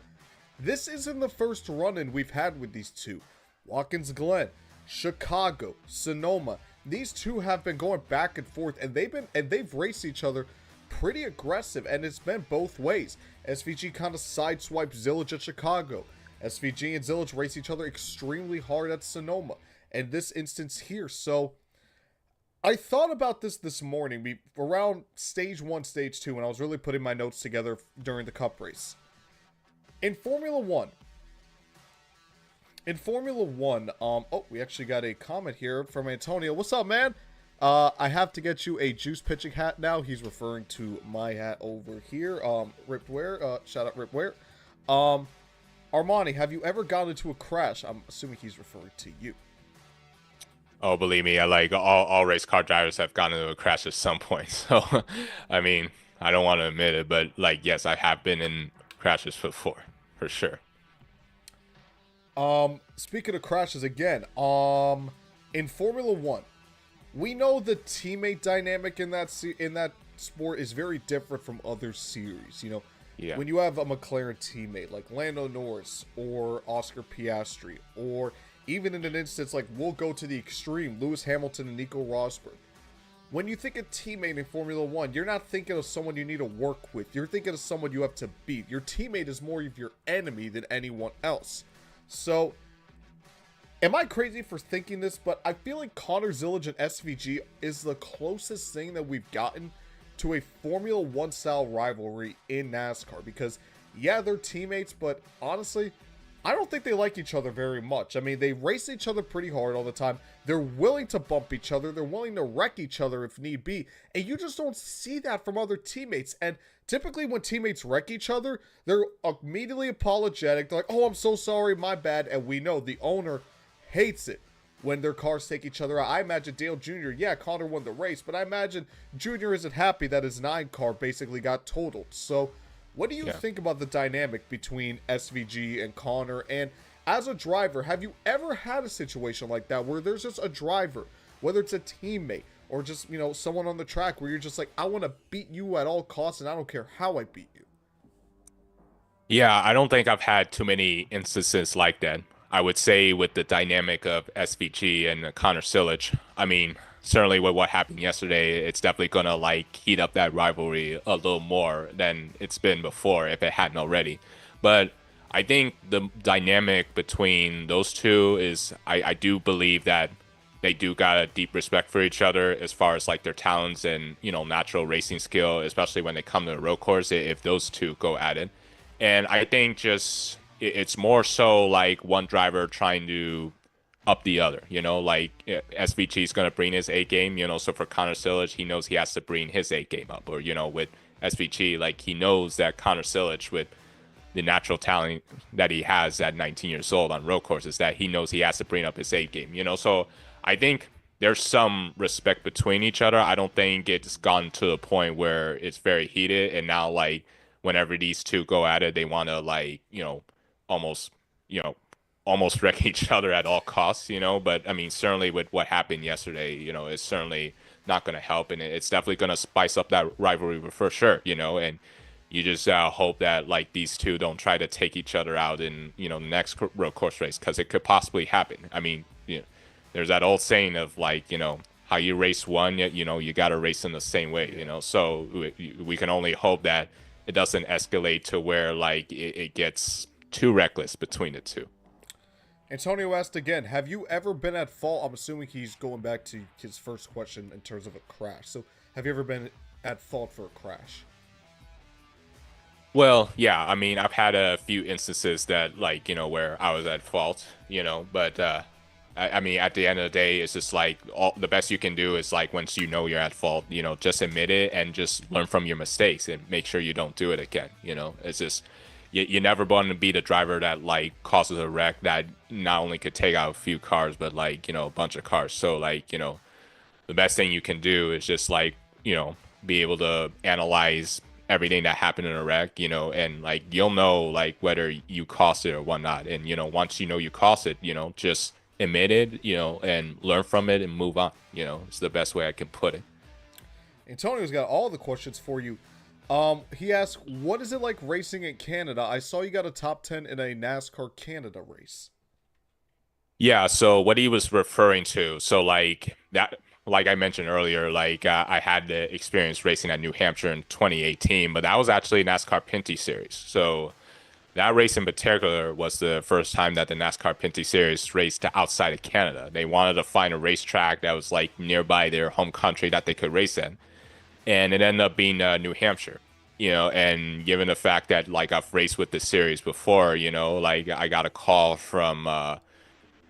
this isn't the first run-in we've had with these two. Watkins Glen, Chicago, Sonoma. These two have been going back and forth, and they've raced each other pretty aggressive, and it's been both ways. SVG kind of sideswiped Zillage at Chicago. SVG and Zillage race each other extremely hard at Sonoma, and this instance here. So I thought about this morning, around stage 1, stage 2, when I was really putting my notes together during the Cup race. In Formula 1, oh, we actually got a comment here from Antonio. What's up, man? I have to get you a juice pitching hat now. He's referring to my hat over here. Ripped Wear. Shout out Ripped Wear. Armani, have you ever gotten into a crash? I'm assuming he's referring to you. Oh, believe me, I like all race car drivers have gotten into a crash at some point. So, I mean, I don't want to admit it, but like, yes, I have been in crashes before, for sure. Speaking of crashes again, in Formula 1, we know the teammate dynamic in that sport is very different from other series. Yeah. When you have a McLaren teammate like Lando Norris or Oscar Piastri, or even in an instance like we'll go to the extreme, Lewis Hamilton and Nico Rosberg. When you think of teammate in Formula 1, you're not thinking of someone you need to work with. You're thinking of someone you have to beat. Your teammate is more of your enemy than anyone else. So, am I crazy for thinking this? But I feel like Connor Zillage and SVG is the closest thing that we've gotten to a Formula 1 style rivalry in NASCAR. Because, yeah, they're teammates, but honestly, I don't think they like each other very much. I mean, they race each other pretty hard all the time. They're willing to bump each other. They're willing to wreck each other if need be. And you just don't see that from other teammates. And typically when teammates wreck each other, they're immediately apologetic. They're like, oh, I'm so sorry, my bad. And we know the owner hates it when their cars take each other out. I imagine Dale Jr., yeah, Connor won the race, but I imagine Jr. isn't happy that his 9 car basically got totaled. So what do you think about the dynamic between SVG and Connor? And as a driver, have you ever had a situation like that where there's just a driver, whether it's a teammate or just, someone on the track where you're just like, I want to beat you at all costs and I don't care how I beat you? Yeah, I don't think I've had too many instances like that. I would say with the dynamic of SVG and Connor Sillage, I mean, certainly with what happened yesterday, it's definitely gonna like heat up that rivalry a little more than it's been before if it hadn't already. But I think the dynamic between those two is I do believe that they do got a deep respect for each other as far as like their talents and natural racing skill, especially when they come to the road course. If those two go at it, and I think just it's more so like one driver trying to up the other. Like SVG is gonna bring his A game. So for Connor Silage, he knows he has to bring his A game up, or with SVG, like he knows that Connor Silage with the natural talent that he has at 19 years old on road courses, that he knows he has to bring up his A game. So I think there's some respect between each other. I don't think it's gone to the point where it's very heated, and now like whenever these two go at it, they want to like almost almost wreck each other at all costs. But I mean, certainly with what happened yesterday, it's certainly not going to help, and it's definitely going to spice up that rivalry for sure. And you just hope that like these two don't try to take each other out in the next road course race, because it could possibly happen. I mean, there's that old saying of like how you race one, you got to race in the same way. So we can only hope that it doesn't escalate to where like it gets too reckless between the two. Antonio asked again, have you ever been at fault? I'm assuming he's going back to his first question in terms of a crash. So have you ever been at fault for a crash? Well, yeah, I mean, I've had a few instances that like, where I was at fault, but I mean, at the end of the day, it's just like the best you can do is like once you're at fault, just admit it and just learn from your mistakes and make sure you don't do it again. It's just you never want to be the driver that like causes a wreck that not only could take out a few cars, but like, a bunch of cars. So like, the best thing you can do is just like, be able to analyze everything that happened in a wreck, and like, you'll know like whether you caused it or whatnot. And, once you caused it, just admit it, and learn from it and move on. It's the best way I can put it. Antonio's got all the questions for you. He asked, what is it like racing in Canada? I saw you got a top 10 in a NASCAR Canada race. Yeah, so what he was referring to, so like that, like I mentioned earlier, like I had the experience racing at New Hampshire in 2018, but that was actually NASCAR Pinty Series. So that race in particular was the first time that the NASCAR Pinty Series raced outside of Canada. They wanted to find a racetrack that was like nearby their home country that they could race in, and it ended up being New Hampshire. And given the fact that like I've raced with the series before, like I got a call from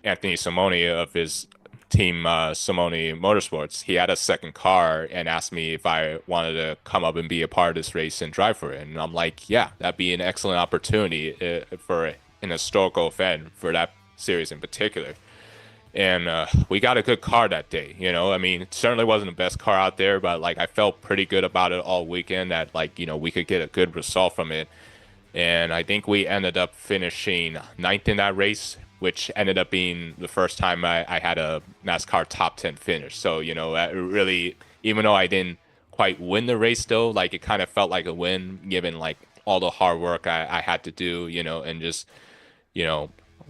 Anthony Simone of his team, Simone Motorsports. He had a second car and asked me if I wanted to come up and be a part of this race and drive for it. And I'm like, yeah, that'd be an excellent opportunity for an historical event for that series in particular. And we got a good car that day. I mean, it certainly wasn't the best car out there, but like I felt pretty good about it all weekend that like, we could get a good result from it. And I think we ended up finishing ninth in that race, which ended up being the first time I had a NASCAR top 10 finish. So, really, even though I didn't quite win the race though, like it kind of felt like a win given like all the hard work I had to do, and just,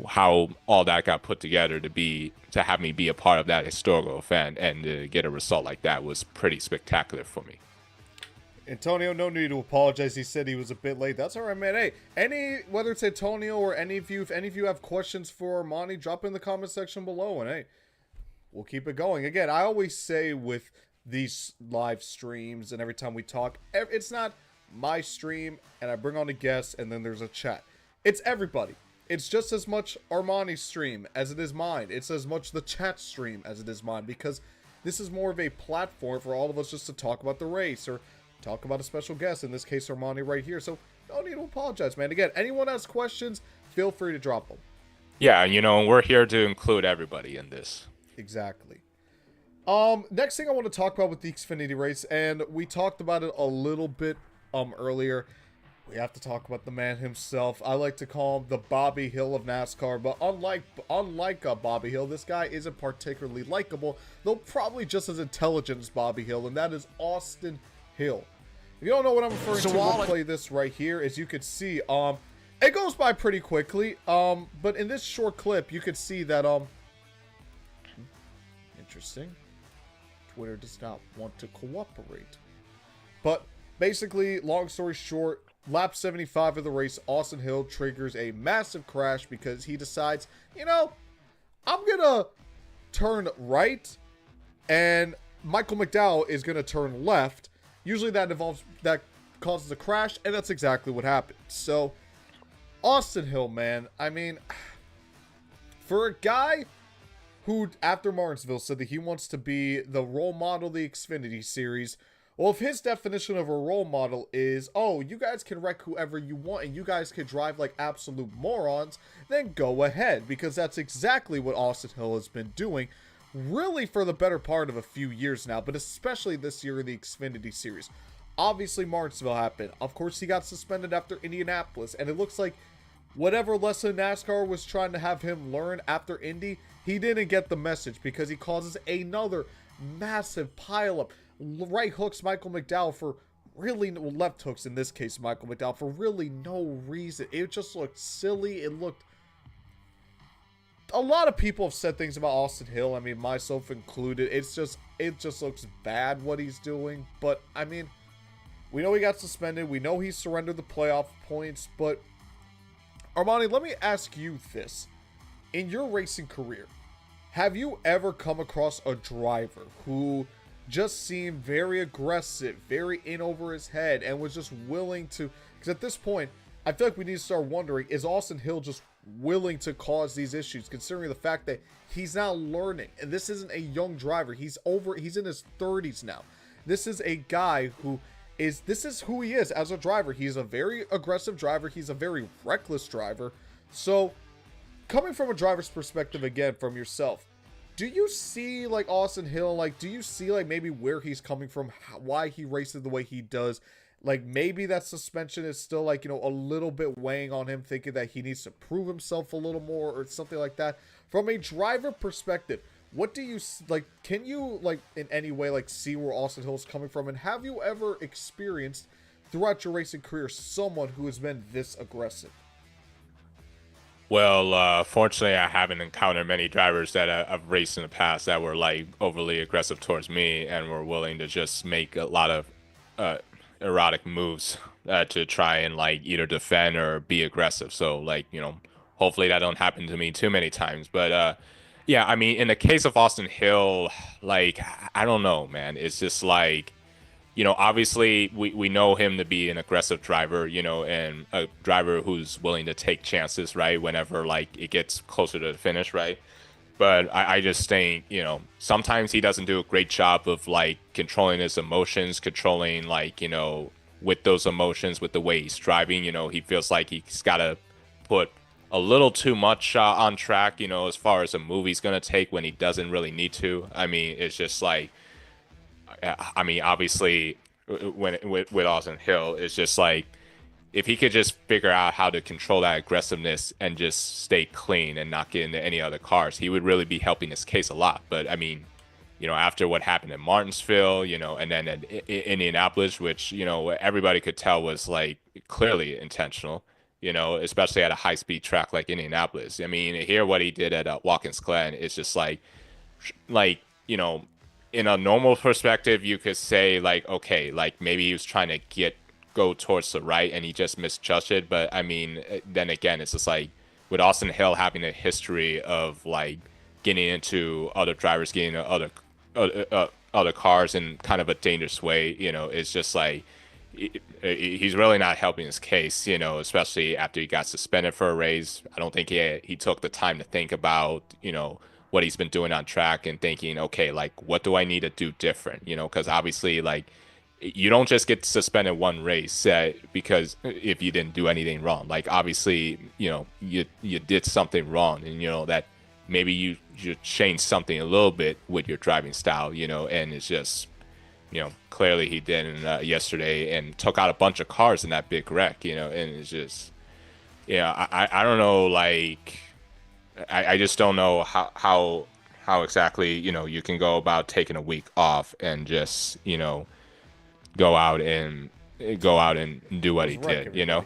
how all that got put together to have me be a part of that historical event and to get a result like that was pretty spectacular for me. Antonio, no need to apologize. He said he was a bit late. That's all right, man. Hey, whether it's Antonio or any of you, if any of you have questions for Armani, drop in the comment section below, and hey, we'll keep it going. Again, I always say with these live streams and every time we talk, it's not my stream and I bring on a guest and then there's a chat. It's everybody. It's just as much Armani's stream as it is mine. It's as much the chat stream as it is mine, because this is more of a platform for all of us just to talk about the race or talk about a special guest, in this case Armani right here. So no need to apologize, man. Again, anyone has questions, feel free to drop them. Yeah, we're here to include everybody in this. Exactly. Next thing I want to talk about with the Xfinity race, and we talked about it a little bit earlier. We have to talk about the man himself. I like to call him the Bobby Hill of NASCAR, but unlike Bobby Hill, this guy isn't particularly likable, though probably just as intelligent as Bobby Hill, and that is Austin Hill. If you don't know what I'm referring to, we'll play this right here. As you can see, it goes by pretty quickly, but in this short clip, you could see that, interesting. Twitter does not want to cooperate. But basically, long story short, lap 75 of the race, Austin Hill triggers a massive crash because he decides, you know, I'm going to turn right, and Michael McDowell is going to turn left. Usually that causes a crash, and that's exactly what happened. So, Austin Hill, man, I mean, for a guy who, after Martinsville, said that he wants to be the role model of the Xfinity Series, well, if his definition of a role model is, oh, you guys can wreck whoever you want and you guys can drive like absolute morons, then go ahead, because that's exactly what Austin Hill has been doing, really for the better part of a few years now, but especially this year in the Xfinity Series. Obviously, Martinsville happened. Of course, he got suspended after Indianapolis, and it looks like whatever lesson NASCAR was trying to have him learn after Indy, he didn't get the message because he causes another massive pileup. Right hooks Michael McDowell for really, well, left hooks in this case, Michael McDowell, for really no reason. It just looked silly. It looked... A lot of people have said things about Austin Hill. I mean, myself included. It just looks bad what he's doing. But, I mean, we know he got suspended. We know he surrendered the playoff points. But, Armani, let me ask you this. In your racing career, have you ever come across a driver who just seemed very aggressive, very in over his head, and was just willing to... Because at this point, I feel like we need to start wondering, is Austin Hill just willing to cause these issues, considering the fact that he's now learning, and this isn't a young driver. He's in his 30s now. This is a guy who is... This is who he is as a driver. He's a very aggressive driver. He's a very reckless driver. So, coming from a driver's perspective again, from yourself, do you see, like, Austin Hill, like, do you see, like, maybe where he's coming from, why he races the way he does? Like, maybe that suspension is still, like, you know, a little bit weighing on him, thinking that he needs to prove himself a little more or something like that. From a driver perspective, what do you, like, can you, like, in any way, like, see where Austin Hill is coming from? And have you ever experienced, throughout your racing career, someone who has been this aggressive? Well, fortunately, I haven't encountered many drivers that I've raced in the past that were like overly aggressive towards me and were willing to just make a lot of erotic moves to try and like either defend or be aggressive. So like, you know, hopefully that don't happen to me too many times. But yeah, I mean, in the case of Austin Hill, like, I don't know, man. It's just like, you know, obviously we know him to be an aggressive driver, you know, and a driver who's willing to take chances, right? Whenever like it gets closer to the finish, right? But I just think, you know, sometimes he doesn't do a great job of like controlling his emotions, controlling like, you know, with those emotions, with the way he's driving, you know, he feels like he's got to put a little too much on track, you know, as far as a move he's going to take when he doesn't really need to. I mean, it's just like, I mean, obviously, with Austin Hill, it's just like if he could just figure out how to control that aggressiveness and just stay clean and not get into any other cars, he would really be helping his case a lot. But I mean, you know, after what happened in Martinsville, you know, and then in Indianapolis, which, you know, everybody could tell was like clearly intentional, you know, especially at a high speed track like Indianapolis. I mean, here what he did at Watkins Glen is just like, you know, in a normal perspective, you could say like, okay, like maybe he was trying to go towards the right and he just misjudged it. But I mean, then again, it's just like with Austin Hill having a history of like getting into other drivers, getting into other cars in kind of a dangerous way, you know, it's just like he's really not helping his case, you know, especially after he got suspended for a race. I don't think he took the time to think about, you know, what he's been doing on track and thinking, okay, like, what do I need to do different? You know, because obviously, like, you don't just get suspended one race because if you didn't do anything wrong. Like, obviously, you know, you did something wrong, and, you know, that maybe you should change something a little bit with your driving style, you know, and it's just, you know, clearly he did yesterday and took out a bunch of cars in that big wreck, you know, and it's just, you know, I don't know, like, I just don't know how exactly, you know, you can go about taking a week off and just, you know, go out and do what he did, you know?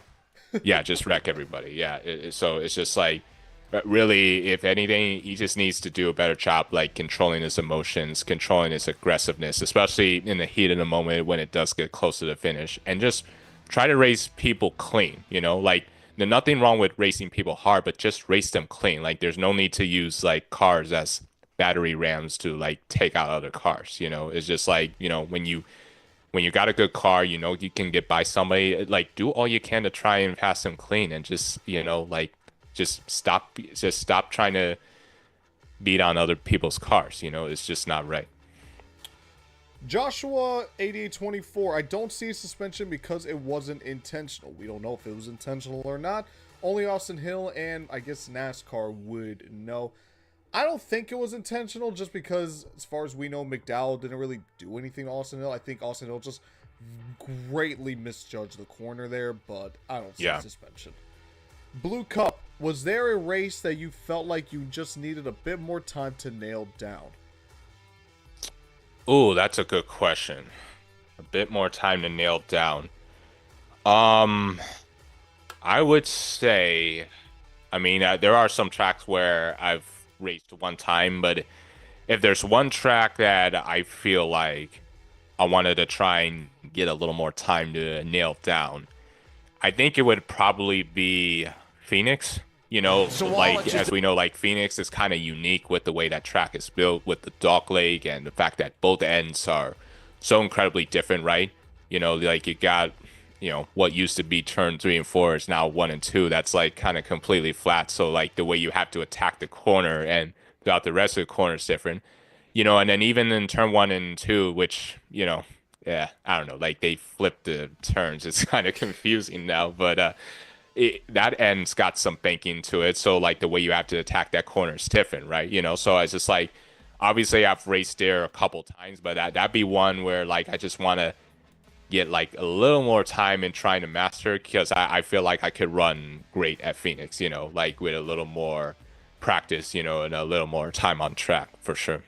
Yeah, just wreck everybody. Yeah. So it's just like, But really, if anything, he just needs to do a better job, like controlling his emotions, controlling his aggressiveness, especially in the heat of the moment when it does get close to the finish, and just try to race people clean. Like there's nothing wrong with racing people hard, but just race them clean. Like there's no need to use like cars as battery rams to like take out other cars. It's just like when you got a good car, you can get by somebody, like do all you can to try and pass them clean and just, like just stop trying to beat on other people's cars. It's just not right. Joshua 8824, I don't see a suspension because it wasn't intentional. We don't know if it was intentional or not. Only Austin Hill and I guess NASCAR would know. I don't think it was intentional just because, as far as we know, McDowell didn't really do anything to Austin Hill. I think Austin Hill just greatly misjudged the corner there, but I don't see a suspension. Blue Cup, was there a race that you felt like you just needed a bit more time to nail down? Oh, that's a good question. A bit more time to nail down. Um, I would say, I mean, there are some tracks where I've raced one time, but if there's one track that I feel like I wanted to try and get a little more time to nail down, I think it would probably be Phoenix. So Like as we know, like Phoenix is kind of unique with the way that track is built with the dog leg and the fact that both ends are so incredibly different, right? Like you got, what used to be turn 3 and 4 is now 1 and 2. That's like kind of completely flat. So like the way you have to attack the corner and throughout the rest of the corner is different. And then even in turn 1 and 2, which, yeah, I don't know, like they flip the turns. It's kind of confusing now, but that end's got some banking to it. So like the way you have to attack that corner is different, right? So it's just like, obviously I've raced there a couple times, but that'd be one where like I just want to get like a little more time in trying to master it because I feel like I could run great at Phoenix, like with a little more practice, and a little more time on track for sure.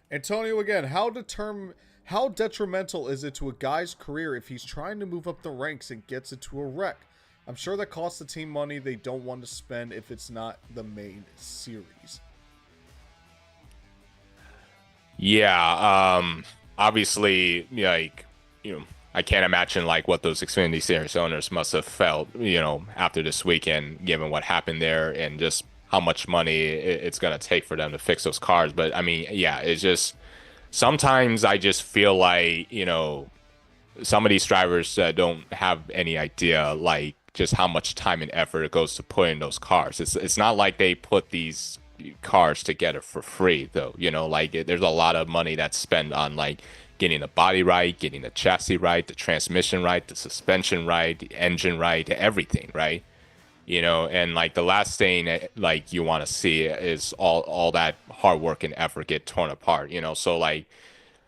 Antonio, again, how detrimental is it to a guy's career if he's trying to move up the ranks and gets into a wreck? I'm sure that costs the team money they don't want to spend if it's not the main series. Yeah, obviously, like, I can't imagine like what those Xfinity Series owners must have felt, after this weekend, given what happened there and just how much money it's gonna take for them to fix those cars. But I mean, yeah, it's just sometimes I just feel like, some of these drivers don't have any idea like just how much time and effort it goes to put in those cars. It's not like they put these cars together for free though. Like there's a lot of money that's spent on like getting the body right, getting the chassis right, the transmission right, the suspension right, the engine right, everything right. And like the last thing like you want to see is all that hard work and effort get torn apart. So like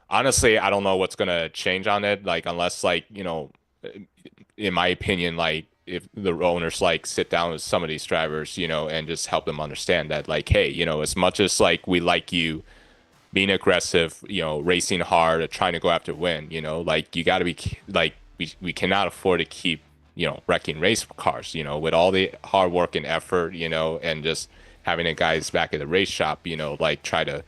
honestly, I don't know what's gonna change on it. Like unless like in my opinion, like if the owners like sit down with some of these drivers, and just help them understand that like, hey, as much as like we like you being aggressive, racing hard, trying to go after win, like you got to be like we cannot afford to keep wrecking race cars, with all the hard work and effort, and just having the guys back at the race shop, like try to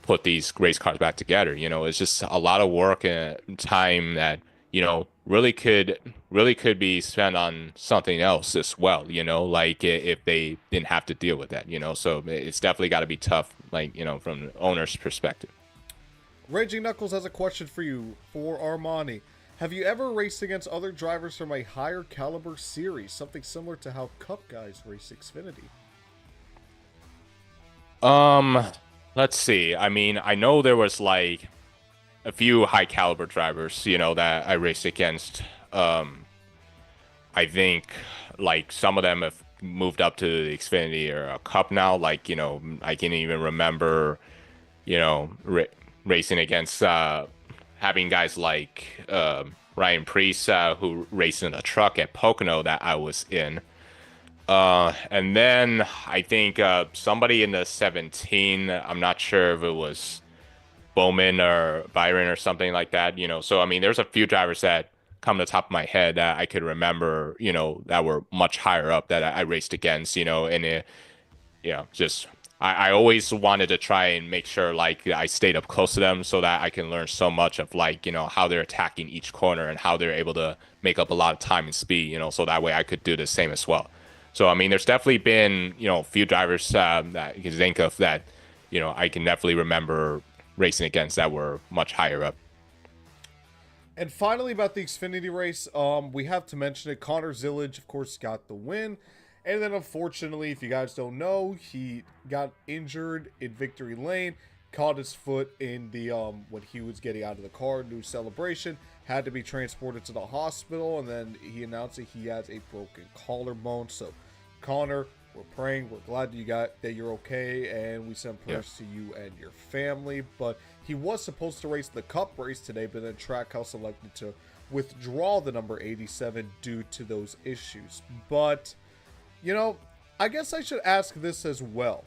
put these race cars back together. It's just a lot of work and time that really could be spent on something else as well. Like if they didn't have to deal with that. So it's definitely got to be tough, like from the owner's perspective. Raging Knuckles has a question for you for Armani. Have you ever raced against other drivers from a higher caliber series, something similar to how Cup guys race Xfinity? Let's see. I mean, I know there was like a few high caliber drivers, that I raced against. I think like some of them have moved up to the Xfinity or a Cup now. Like, I can even remember, racing against having guys like Ryan Preece, who raced in a truck at Pocono that I was in. And then I think somebody in the 17, I'm not sure if it was Bowman or Byron or something like that. So, I mean, there's a few drivers that come to the top of my head that I could remember, that were much higher up that I raced against, and just I always wanted to try and make sure like I stayed up close to them so that I can learn so much of like, how they're attacking each corner and how they're able to make up a lot of time and speed, so that way I could do the same as well. So, I mean, there's definitely been, a few drivers that you can think of that, I can definitely remember racing against that were much higher up. And finally, about the Xfinity race, we have to mention it. Connor Zillage, of course, got the win. And then, unfortunately, if you guys don't know, he got injured in Victory Lane, caught his foot in the when he was getting out of the car, new celebration, had to be transported to the hospital, and then he announced that he has a broken collarbone. So, Connor, we're praying, we're glad that you're okay, and we send prayers to you and your family. But he was supposed to race the Cup race today, but then Trackhouse elected to withdraw the number 87 due to those issues. But I guess I should ask this as well.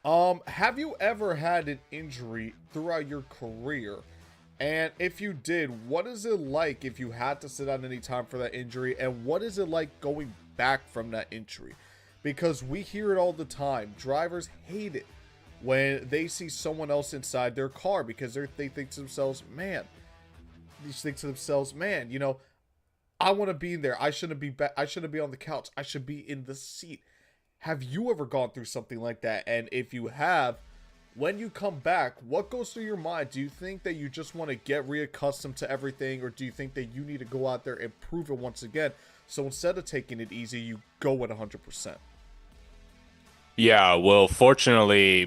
Have you ever had an injury throughout your career? And if you did, what is it like if you had to sit out any time for that injury? And what is it like going back from that injury? Because we hear it all the time. Drivers hate it when they see someone else inside their car because they think to themselves, man, I want to be in there. I shouldn't be on the couch. I should be in the seat. Have you ever gone through something like that? And if you have, when you come back, what goes through your mind? Do you think that you just want to get reaccustomed to everything, or do you think that you need to go out there and prove it once again? So instead of taking it easy, you go at 100%. Yeah, well, fortunately,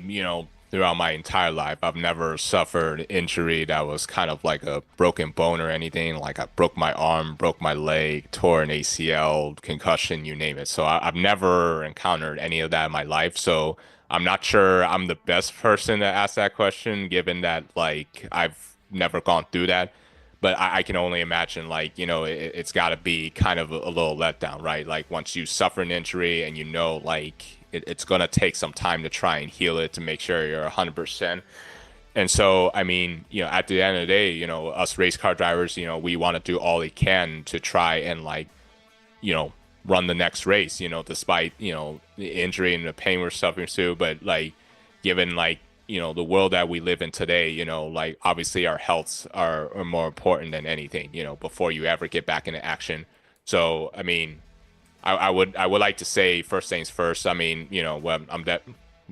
throughout my entire life, I've never suffered injury that was kind of like a broken bone or anything. Like I broke my arm, broke my leg, tore an ACL, concussion, you name it. So I've never encountered any of that in my life. So I'm not sure I'm the best person to ask that question, given that like I've never gone through that. But I can only imagine, like, it's got to be kind of a little letdown, right? Like once you suffer an injury and like it's going to take some time to try and heal it to make sure you're 100%. And so, I mean, at the end of the day, us race car drivers, we want to do all we can to try and like, run the next race, despite, the injury and the pain we're suffering through. But like, given like, the world that we live in today, like obviously our healths are more important than anything, before you ever get back into action. So, I mean, I would like to say first things first. I mean, well, I'm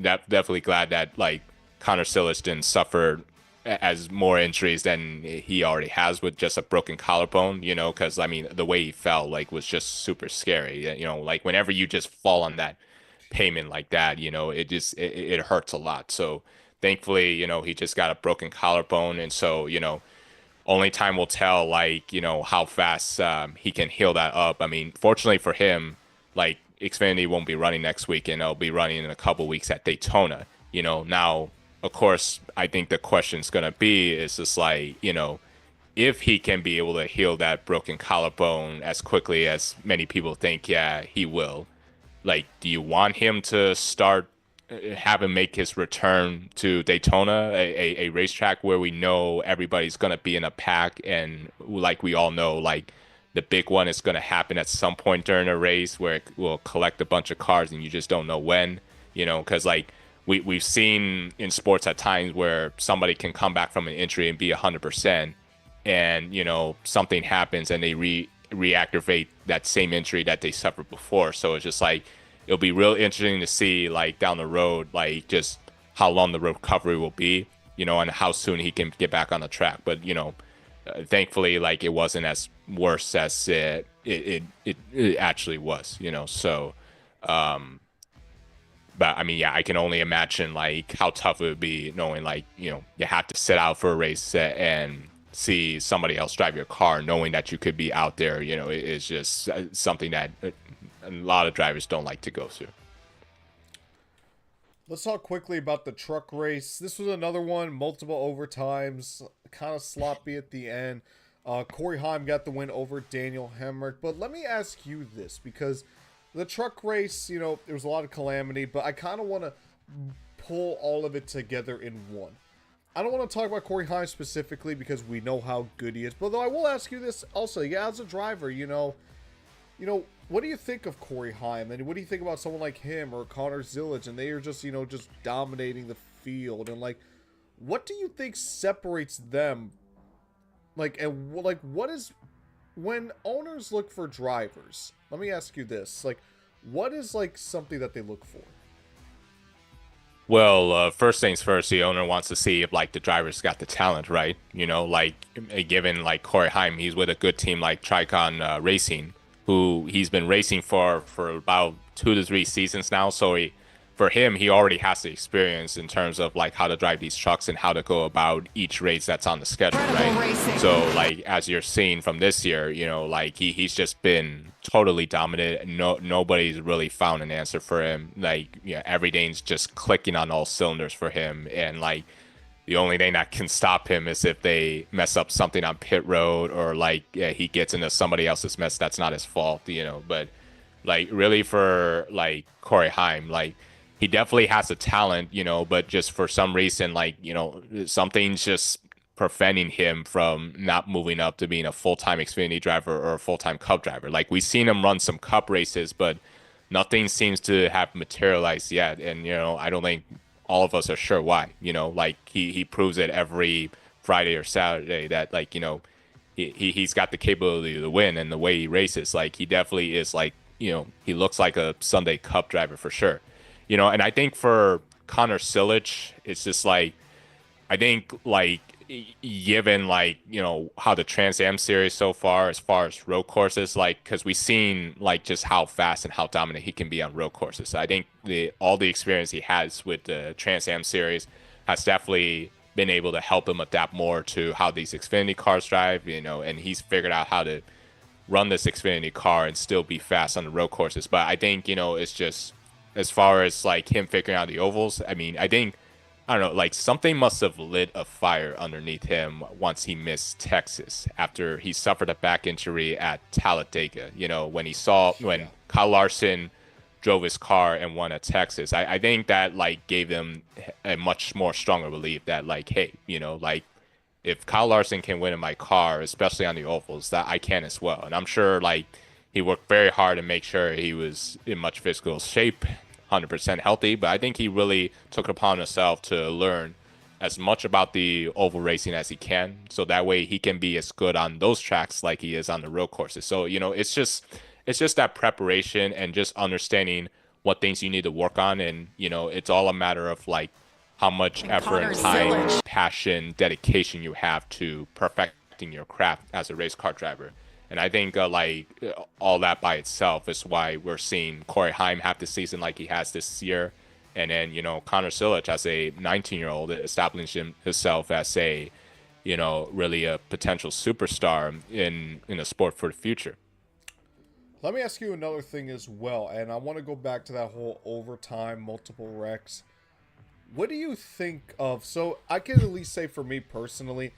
definitely glad that like Connor Silas didn't suffer as more injuries than he already has with just a broken collarbone, because I mean the way he fell like was just super scary. Like whenever you just fall on that pavement like that, it hurts a lot. So thankfully, he just got a broken collarbone, and so only time will tell, like, how fast he can heal that up. I mean, fortunately for him, like, Xfinity won't be running next week, and it'll be running in a couple weeks at Daytona. Now, of course, I think the question's going to be is just like, if he can be able to heal that broken collarbone as quickly as many people think, yeah, he will. Like, do you want him to start have him make his return to Daytona, a racetrack where we know everybody's going to be in a pack, and like we all know, like the big one is going to happen at some point during a race where it will collect a bunch of cars and you just don't know when, because like we've seen in sports at times where somebody can come back from an injury and be 100%, and something happens and they reactivate that same injury that they suffered before. So it's just like it'll be real interesting to see, like, down the road, like, just how long the recovery will be, and how soon he can get back on the track. But, thankfully, like, it wasn't as worse as it actually was, So, but, I mean, yeah, I can only imagine, like, how tough it would be knowing, like, you have to sit out for a race and see somebody else drive your car, knowing that you could be out there, it's just something that a lot of drivers don't like to go through. Let's talk quickly about the truck race. This was another one, multiple overtimes, kind of sloppy at the end. Corey Heim got the win over Daniel Hemrick. But let me ask you this, because the truck race, there was a lot of calamity, but I kind of want to pull all of it together in one. I don't want to talk about Corey Heim specifically because we know how good he is. But though I will ask you this also, yeah, as a driver, what do you think of Corey Heim? And what do you think about someone like him or Connor Zillage? And they are just, just dominating the field. And like, what do you think separates them? Like, and like, what is, when owners look for drivers, let me ask you this, like, what is like something that they look for? Well, first things first, the owner wants to see if like the driver's got the talent, right? Like given like Corey Heim, he's with a good team like Tricon Racing, who he's been racing for about 2 to 3 seasons now. So for him, he already has the experience in terms of like how to drive these trucks and how to go about each race that's on the schedule, right? So like as you're seeing from this year, like he's just been totally dominant. Nobody's really found an answer for him. Like everything's just clicking on all cylinders for him, and like the only thing that can stop him is if they mess up something on pit road or like he gets into somebody else's mess that's not his fault, But like really for like Corey Heim, like he definitely has a talent, but just for some reason, like, something's just preventing him from not moving up to being a full-time Xfinity driver or a full-time Cup driver. Like we've seen him run some Cup races, but nothing seems to have materialized yet. And, I don't think all of us are sure why, like he proves it every Friday or Saturday that like, he's got the capability to win, and the way he races, like he definitely is like, he looks like a Sunday Cup driver for sure. And I think for Connor Sillage, it's just like, I think like given like, how the Trans Am series so far, as far as road courses, like, cause we've seen like just how fast and how dominant he can be on road courses. So I think all the experience he has with the Trans Am series has definitely been able to help him adapt more to how these Xfinity cars drive, and he's figured out how to run this Xfinity car and still be fast on the road courses. But I think, it's just, as far as like him figuring out the ovals, I mean, I don't know, like something must have lit a fire underneath him once he missed Texas after he suffered a back injury at Talladega. When Kyle Larson drove his car and won at Texas, I think that like gave them a much more stronger belief that like, hey, like if Kyle Larson can win in my car, especially on the ovals, that I can as well. And I'm sure like he worked very hard to make sure he was in much physical shape, 100% healthy, but I think he really took it upon himself to learn as much about the oval racing as he can, so that way he can be as good on those tracks like he is on the road courses. So it's just that preparation and just understanding what things you need to work on, and it's all a matter of like how much effort and time, passion, dedication you have to perfecting your craft as a race car driver. And I think all that by itself is why we're seeing Corey Heim have the season like he has this year. And then, Connor Sillage as a 19-year-old establishing himself as a, really a potential superstar in the sport for the future. Let me ask you another thing as well. And I want to go back to that whole overtime, multiple wrecks. What do you think of, so I can at least say for me personally,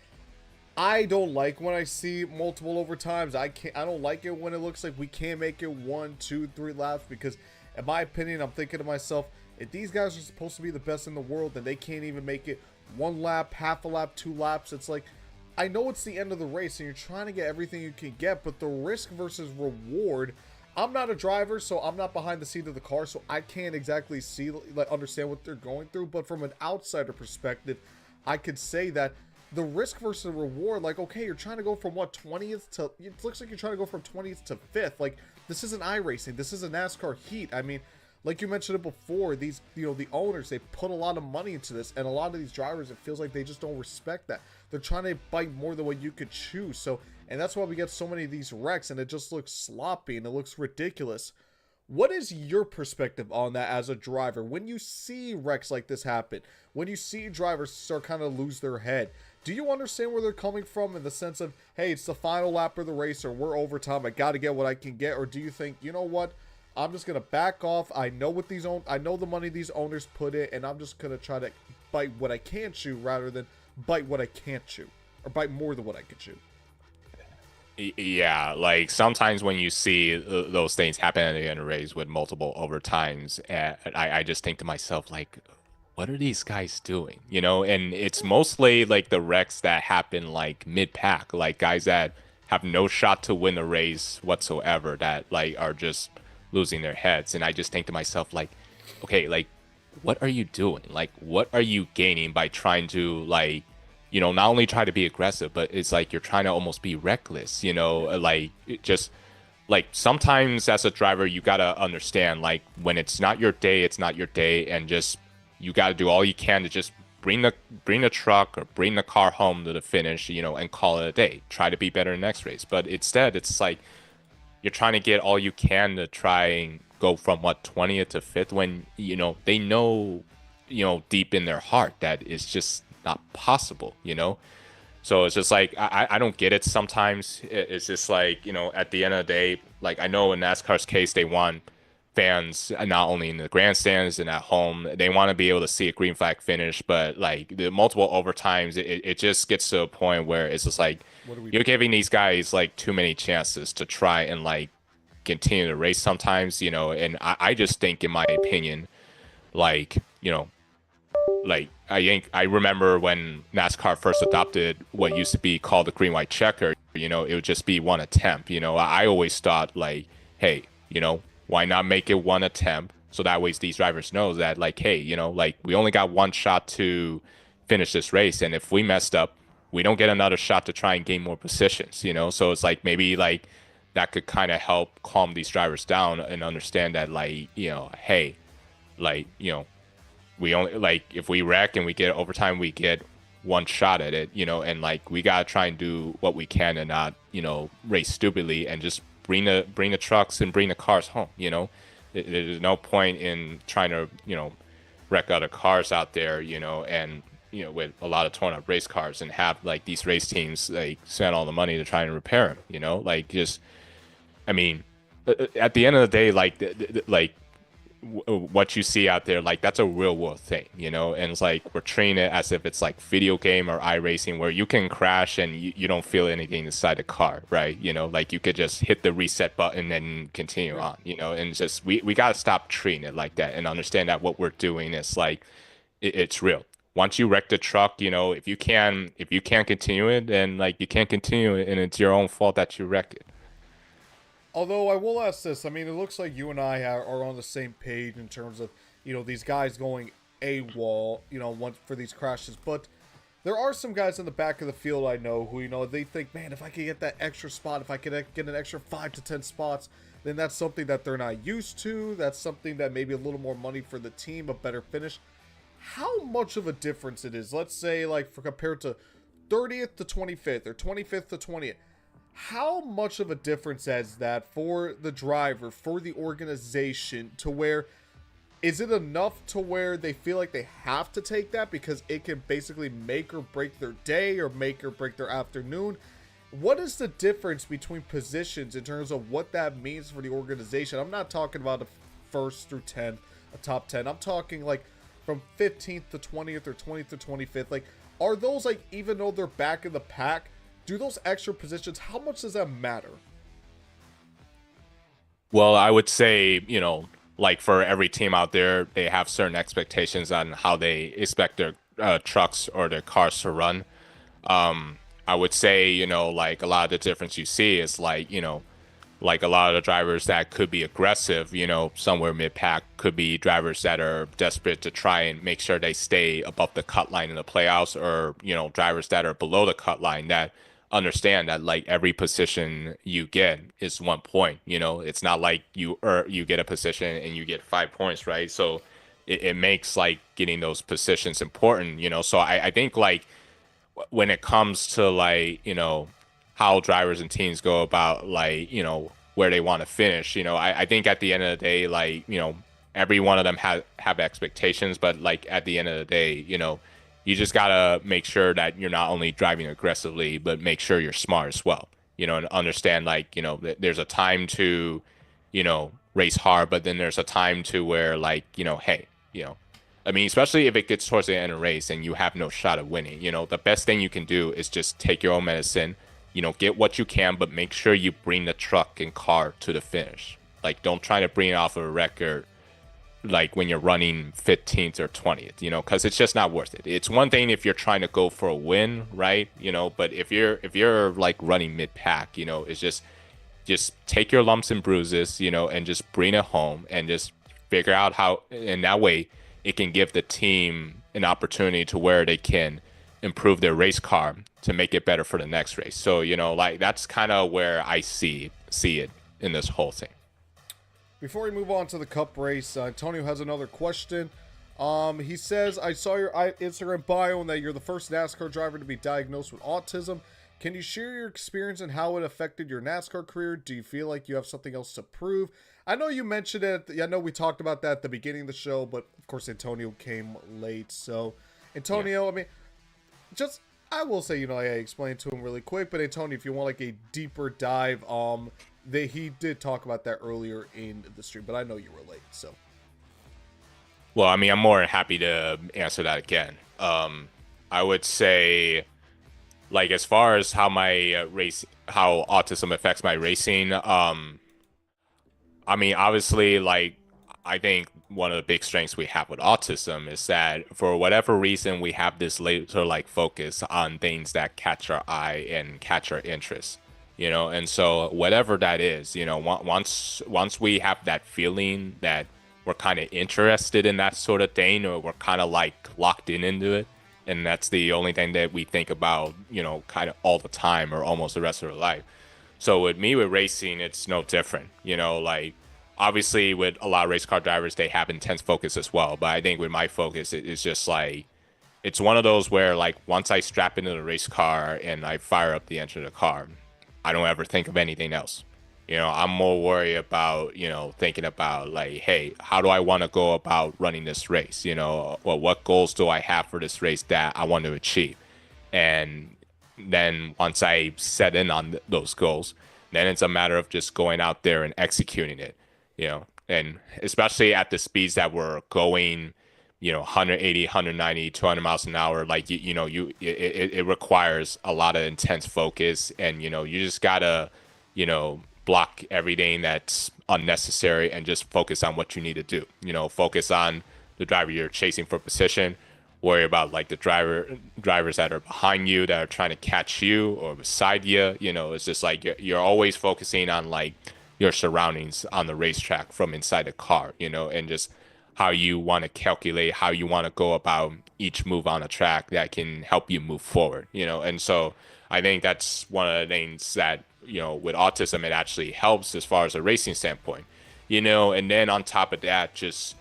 I don't like when I see multiple overtimes. I don't like it when it looks like we can't make it 1, 2, 3 laps, because in my opinion, I'm thinking to myself, if these guys are supposed to be the best in the world, then they can't even make it 1 lap, half a lap, 2 laps. It's like, I know it's the end of the race and you're trying to get everything you can get, but the risk versus reward, I'm not a driver, so I'm not behind the seat of the car, so I can't exactly see, like, understand what they're going through. But from an outsider perspective, I could say that the risk versus reward, like, okay, you're trying to go from what, 20th to, it looks like you're trying to go from 20th to 5th. Like, this isn't iRacing, this is a NASCAR heat. I mean, like you mentioned it before, these, the owners, they put a lot of money into this, and a lot of these drivers, it feels like they just don't respect that. They're trying to bite more than what you could chew. So, and that's why we get so many of these wrecks, and it just looks sloppy and it looks ridiculous. What is your perspective on that as a driver? When you see wrecks like this happen, when you see drivers start kind of lose their head, do you understand where they're coming from in the sense of, hey, it's the final lap of the race, or we're overtime, I got to get what I can get? Or do you think, you know what, I'm just going to back off. I know what I know the money these owners put in, and I'm just going to try to bite what I can chew rather than bite what I can't chew, or bite more than what I can chew. Yeah, like sometimes when you see those things happen at the end of the race with multiple overtimes, I just think to myself, like, what are these guys doing? And it's mostly like the wrecks that happen like mid-pack, like guys that have no shot to win the race whatsoever that like are just losing their heads. And I just think to myself, like, okay, like, what are you doing? Like, what are you gaining by trying to like, not only try to be aggressive, but it's like you're trying to almost be reckless, like it just like sometimes as a driver you gotta understand like when it's not your day, it's not your day, and just you gotta do all you can to just bring the truck or bring the car home to the finish, and call it a day. Try to be better in the next race. But instead it's like you're trying to get all you can to try and go from what 20th to 5th when they know deep in their heart that it's just not possible. So it's just like I don't get it sometimes. It's just like, at the end of the day, like I know in NASCAR's case, they want fans not only in the grandstands and at home, they want to be able to see a green flag finish, but like the multiple overtimes, it just gets to a point where it's just like you're giving these guys like too many chances to try and like continue the race sometimes, and I just think in my opinion, like, like I remember when NASCAR first adopted what used to be called the green white checker, it would just be one attempt. I always thought like, hey, why not make it one attempt so that way these drivers know that like, hey, like we only got one shot to finish this race, and if we messed up, we don't get another shot to try and gain more positions. So it's like maybe like that could kind of help calm these drivers down and understand that like, hey, like, we only like if we wreck and we get overtime, we get one shot at it, and like we gotta try and do what we can and not, race stupidly and just bring the trucks and bring the cars home. There's no point in trying to wreck other cars out there, and with a lot of torn up race cars and have like these race teams like spend all the money to try and repair them. Like just, I mean, at the end of the day, like like what you see out there, like that's a real world thing, and it's like we're treating it as if it's like video game or iRacing where you can crash and you don't feel anything inside the car, right? Like you could just hit the reset button and continue on, and just we got to stop treating it like that and understand that what we're doing is like it's real. Once you wreck the truck, if you can't continue it, then like you can't continue it and it's your own fault that you wreck it. Although I will ask this, I mean, it looks like you and I are on the same page in terms of, these guys going AWOL, for these crashes. But there are some guys in the back of the field I know who, they think, man, if I could get that extra spot, if I could get an extra 5 to 10 spots, then that's something that they're not used to. That's something that maybe a little more money for the team, a better finish. How much of a difference it is, let's say, like, for compared to 30th to 25th or 25th to 20th. How much of a difference is that for the driver, for the organization, to where is it enough to where they feel like they have to take that because it can basically make or break their day or make or break their afternoon? What is the difference between positions in terms of what that means for the organization? I'm not talking about a 1st through 10th, a top 10. I'm talking like from 15th to 20th or 20th to 25th. Like, are those like, even though they're back in the pack, do those extra positions, how much does that matter? Well, I would say, like for every team out there, they have certain expectations on how they expect their trucks or their cars to run. I would say, like a lot of the difference you see is like, like a lot of the drivers that could be aggressive, somewhere mid-pack, could be drivers that are desperate to try and make sure they stay above the cut line in the playoffs, or, drivers that are below the cut line that understand that like every position you get is 1 point. It's not like you get a position and you get 5 points, right? So it makes like getting those positions important. So I think like when it comes to like how drivers and teams go about like where they want to finish, I think at the end of the day, like every one of them have expectations, but like at the end of the day, you just gotta make sure that you're not only driving aggressively, but make sure you're smart as well. And understand like, there's a time to, race hard, but then there's a time to where like, hey, I mean, especially if it gets towards the end of the race and you have no shot of winning, the best thing you can do is just take your own medicine, get what you can, but make sure you bring the truck and car to the finish. Like, don't try to bring it off of a record like when you're running 15th or 20th, because it's just not worth it. It's one thing if you're trying to go for a win, right? But if you're like running mid-pack, it's just take your lumps and bruises, and just bring it home and just figure out how, and that way it can give the team an opportunity to where they can improve their race car to make it better for the next race. So, like that's kind of where I see it in this whole thing. Before we move on to the Cup race, Antonio has another question. He says, I saw your Instagram bio and that you're the first NASCAR driver to be diagnosed with autism. Can you share your experience and how it affected your NASCAR career? Do you feel like you have something else to prove? I know you mentioned it. I know we talked about that at the beginning of the show, but of course Antonio came late. So, Antonio, yeah. I mean, I will say, I explained to him really quick, but Antonio, if you want like a deeper dive, he did talk about that earlier in the stream, but I know you were late, so. Well, I mean, I'm more than happy to answer that again. I would say, like, as far as how my how autism affects my racing, I mean, obviously, like, I think one of the big strengths we have with autism is that for whatever reason, we have this laser-like focus on things that catch our eye and catch our interest, and so whatever that is, once we have that feeling that we're kind of interested in that sort of thing, or we're kind of like locked into it, and that's the only thing that we think about, kind of all the time or almost the rest of our life. So with racing, it's no different, like obviously with a lot of race car drivers, they have intense focus as well. But I think with my focus, it's just like, it's one of those where like once I strap into the race car and I fire up the engine of the car, I don't ever think of anything else. I'm more worried about, thinking about like, hey, how do I want to go about running this race? Well, what goals do I have for this race that I want to achieve? And then once I set in on those goals, then it's a matter of just going out there and executing it, and especially at the speeds that we're going, 180, 190, 200 miles an hour, like, it requires a lot of intense focus, and, you just gotta, block everything that's unnecessary and just focus on what you need to do. Focus on the driver you're chasing for position, worry about like the drivers that are behind you that are trying to catch you or beside you. It's just like you're always focusing on like your surroundings on the racetrack from inside the car, and just how you want to calculate, how you want to go about each move on the track that can help you move forward, and so I think that's one of the things that, with autism, it actually helps as far as a racing standpoint, and then on top of that, just,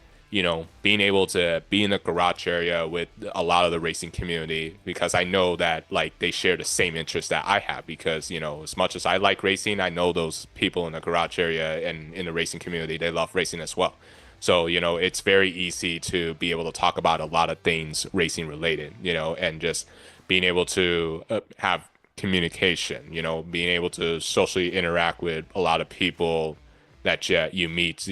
being able to be in the garage area with a lot of the racing community, because I know that like they share the same interests that I have, because, as much as I like racing, I know those people in the garage area and in the racing community, they love racing as well. So, it's very easy to be able to talk about a lot of things racing related, and just being able to have communication, being able to socially interact with a lot of people that you meet,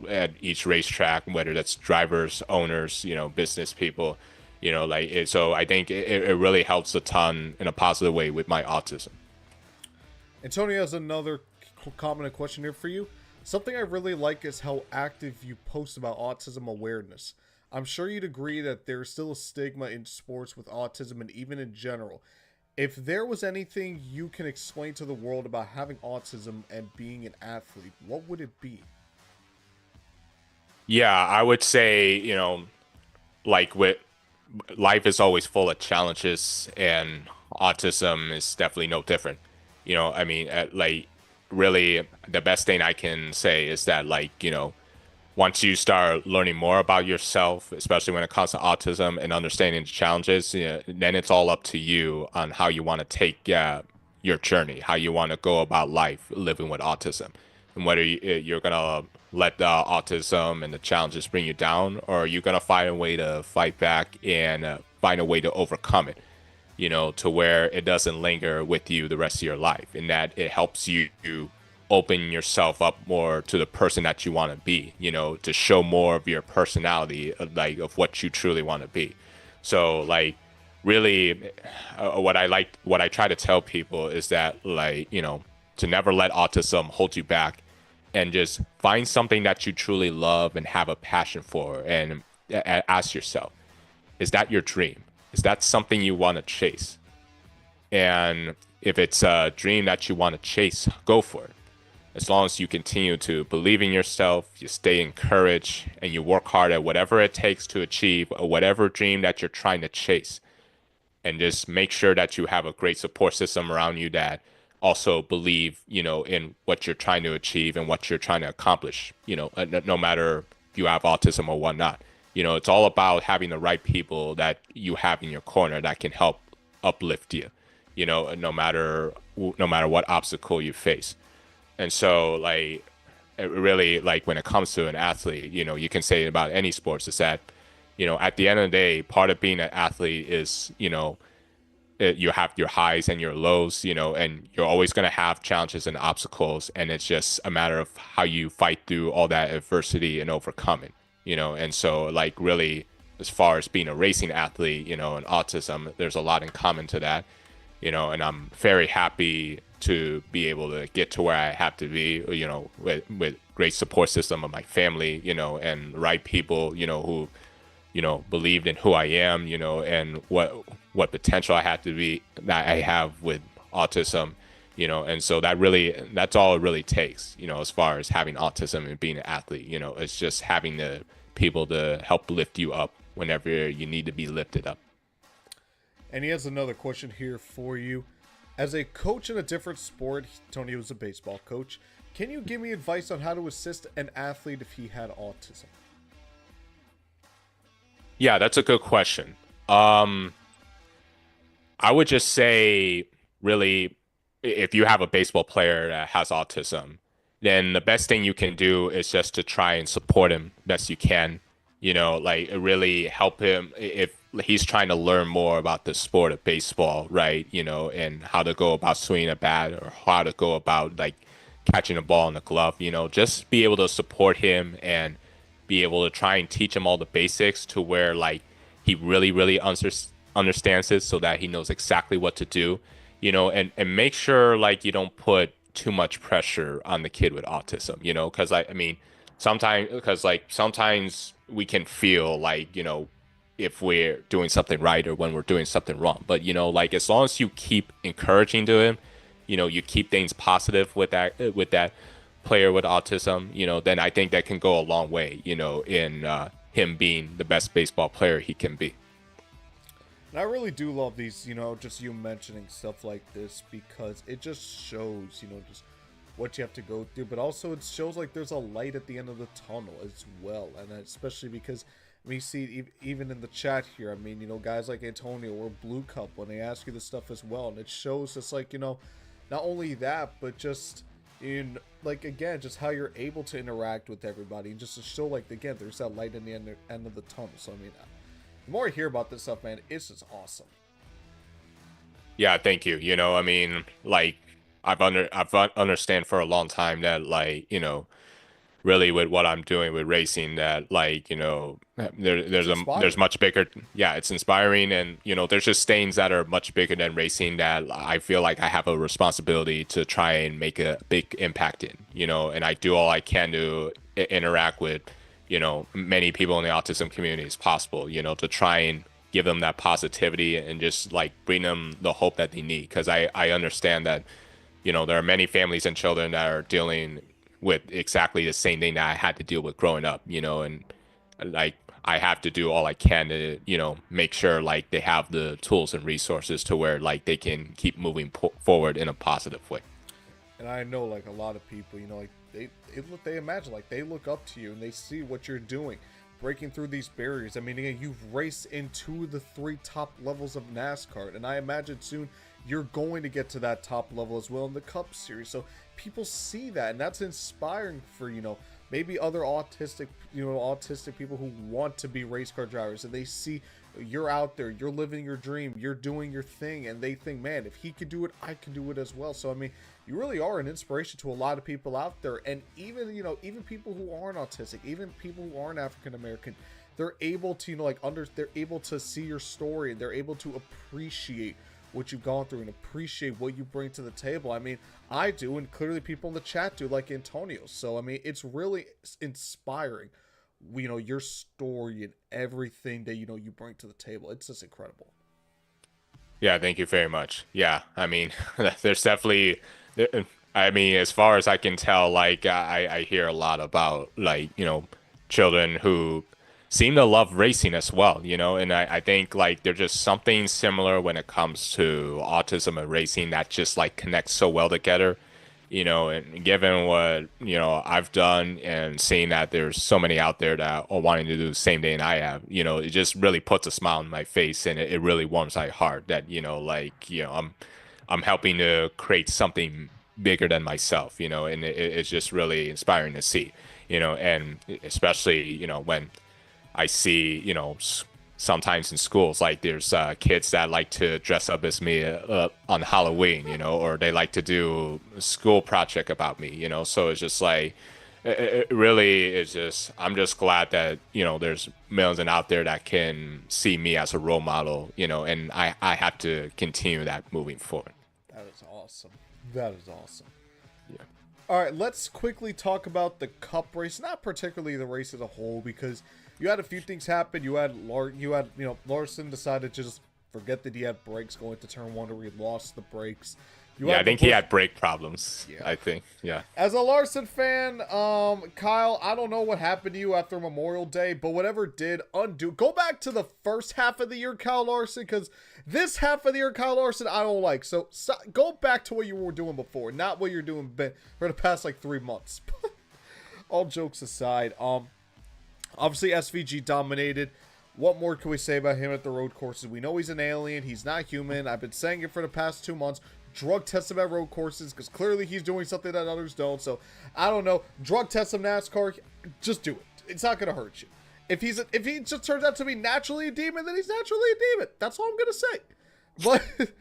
at each racetrack, whether that's drivers, owners, business people, like it. So I think it really helps a ton in a positive way with my autism. Antonio has another comment and question here for you. Something I really like is how active you post about autism awareness. I'm sure you'd agree that there's still a stigma in sports with autism and even in general. If there was anything you can explain to the world about having autism and being an athlete, what would it be? Yeah, I would say, like with life is always full of challenges, and autism is definitely no different. I mean, like really the best thing I can say is that like, once you start learning more about yourself, especially when it comes to autism and understanding the challenges, then it's all up to you on how you want to take your journey, how you want to go about life living with autism, and whether you're going to let the autism and the challenges bring you down, or you're going to find a way to fight back and find a way to overcome it, to where it doesn't linger with you the rest of your life, and that it helps you open yourself up more to the person that you want to be, to show more of your personality, like of what you truly want to be. So like really what I try to tell people is that like, to never let autism hold you back, and just find something that you truly love and have a passion for, and ask yourself, is that your dream? Is that something you want to chase? And if it's a dream that you want to chase, go for it. As long as you continue to believe in yourself, you stay encouraged, and you work hard at whatever it takes to achieve whatever dream that you're trying to chase. And just make sure that you have a great support system around you that also believe, in what you're trying to achieve and what you're trying to accomplish, no matter if you have autism or whatnot. It's all about having the right people that you have in your corner that can help uplift you, no matter what obstacle you face. And so, like, it really, like, when it comes to an athlete, you can say about any sports, is that, at the end of the day, part of being an athlete is, you have your highs and your lows, and you're always going to have challenges and obstacles. And it's just a matter of how you fight through all that adversity and overcome it, And so, like, really, as far as being a racing athlete, and autism, there's a lot in common to that, and I'm very happy to be able to get to where I have to be, with great support system of my family, and the right people, who, believed in who I am, and what potential I have with autism, and so that's all it really takes, as far as having autism and being an athlete, it's just having the people to help lift you up whenever you need to be lifted up. And he has another question here for you. As a coach in a different sport, Tony was a baseball coach. Can you give me advice on how to assist an athlete if he had autism? Yeah, that's a good question. I would just say, really, if you have a baseball player that has autism, then the best thing you can do is just to try and support him best you can. Like, really help him if he's trying to learn more about the sport of baseball, right? And how to go about swinging a bat, or how to go about, like, catching a ball in the glove, just be able to support him and be able to try and teach him all the basics to where, like, he really understands it, so that he knows exactly what to do, and make sure, like, you don't put too much pressure on the kid with autism, because sometimes we can feel like, if we're doing something right or when we're doing something wrong. But, like, as long as you keep encouraging to him, you keep things positive with that player with autism, then I think that can go a long way, in him being the best baseball player he can be. And I really do love these, just you mentioning stuff like this, because it just shows, just what you have to go through, but also it shows like there's a light at the end of the tunnel as well. And especially because we see even in the chat here, I mean, guys like Antonio or Blue Cup, when they ask you this stuff as well, and it shows just like, not only that, but just in, like, again, just how you're able to interact with everybody, and just to show, like, again, there's that light in the end of the tunnel. So I mean, the more I hear about this stuff, man, it's just awesome. Yeah, thank you. I mean, like, I've understand for a long time that, like, really with what I'm doing with racing, that, like, there's much bigger. Yeah, it's inspiring, and there's just things that are much bigger than racing that I feel like I have a responsibility to try and make a big impact in. And I do all I can to interact with many people in the autism community as possible. To try and give them that positivity and just, like, bring them the hope that they need, because I understand that there are many families and children that are dealing with exactly the same thing that I had to deal with growing up, and, like, I have to do all I can to, make sure, like, they have the tools and resources to where, like, they can keep moving forward in a positive way. And I know, like, a lot of people, like, they imagine, like, they look up to you and they see what you're doing, breaking through these barriers. I mean, again, you've raced into the 3 top levels of NASCAR, and I imagine soon you're going to get to that top level as well in the Cup Series. So people see that, and that's inspiring for, maybe other autistic people who want to be race car drivers, and they see you're out there, you're living your dream, you're doing your thing, and they think, man, if he could do it, I can do it as well. So I mean, you really are an inspiration to a lot of people out there, and even even people who aren't autistic, even people who aren't African American, they're able to they're able to see your story, and they're able to appreciate what you've gone through and appreciate what you bring to the table. I mean, I do, and clearly people in the chat do, like Antonio. So, I mean, it's really inspiring, you know, your story and everything that, you know, you bring to the table. It's just incredible. Yeah, thank you very much. Yeah, I mean, there's definitely, I mean, as far as I can tell, like I hear a lot about like, you know, children who seem to love racing as well, you know, and I think like there's just something similar when it comes to autism and racing that just like connects so well together, you know, and given what, you know, I've done and seeing that there's so many out there that are wanting to do the same thing I have, you know, it just really puts a smile on my face and it really warms my heart that, you know, like, you know, I'm helping to create something bigger than myself, you know, and it's just really inspiring to see, you know, and especially, you know, when I see, you know, sometimes in schools, like there's kids that like to dress up as me on Halloween, you know, or they like to do a school project about me, you know. So it's just like, it really is just, I'm just glad that, you know, there's millions out there that can see me as a role model, you know, and I have to continue that moving forward. That is awesome. That is awesome. Yeah. All right, let's quickly talk about the Cup race, not particularly the race as a whole, because you had a few things happen. You had Larson decided to just forget that he had brakes going to turn one, or he lost the brakes. Yeah, I think he had brake problems. Yeah. I think, yeah. As a Larson fan, Kyle, I don't know what happened to you after Memorial Day, but whatever did, undo. Go back to the first half of the year, Kyle Larson, because this half of the year, Kyle Larson, I don't like. So go back to what you were doing before, not what you're doing for the past like 3 months. All jokes aside, obviously SVG dominated. What more can we say about him at the road courses? We know he's an alien. He's not human. I've been saying it for the past 2 months. Drug test him at road courses, because clearly he's doing something that others don't. So I don't know. Drug test him NASCAR. Just do it. It's not gonna hurt you. If he just turns out to be naturally a demon, then he's naturally a demon. That's all I'm gonna say. But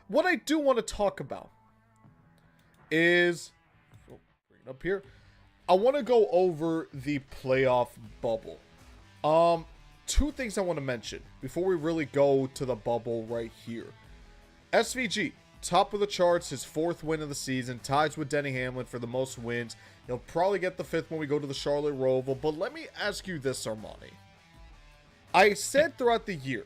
what I do want to talk about is, bring it up here. I want to go over the playoff bubble. Two things I want to mention before we really go to the bubble right here. SVG, top of the charts, his 4th win of the season, ties with Denny Hamlin for the most wins. He'll probably get the 5th when we go to the Charlotte Roval. But let me ask you this, Armani. I said throughout the year,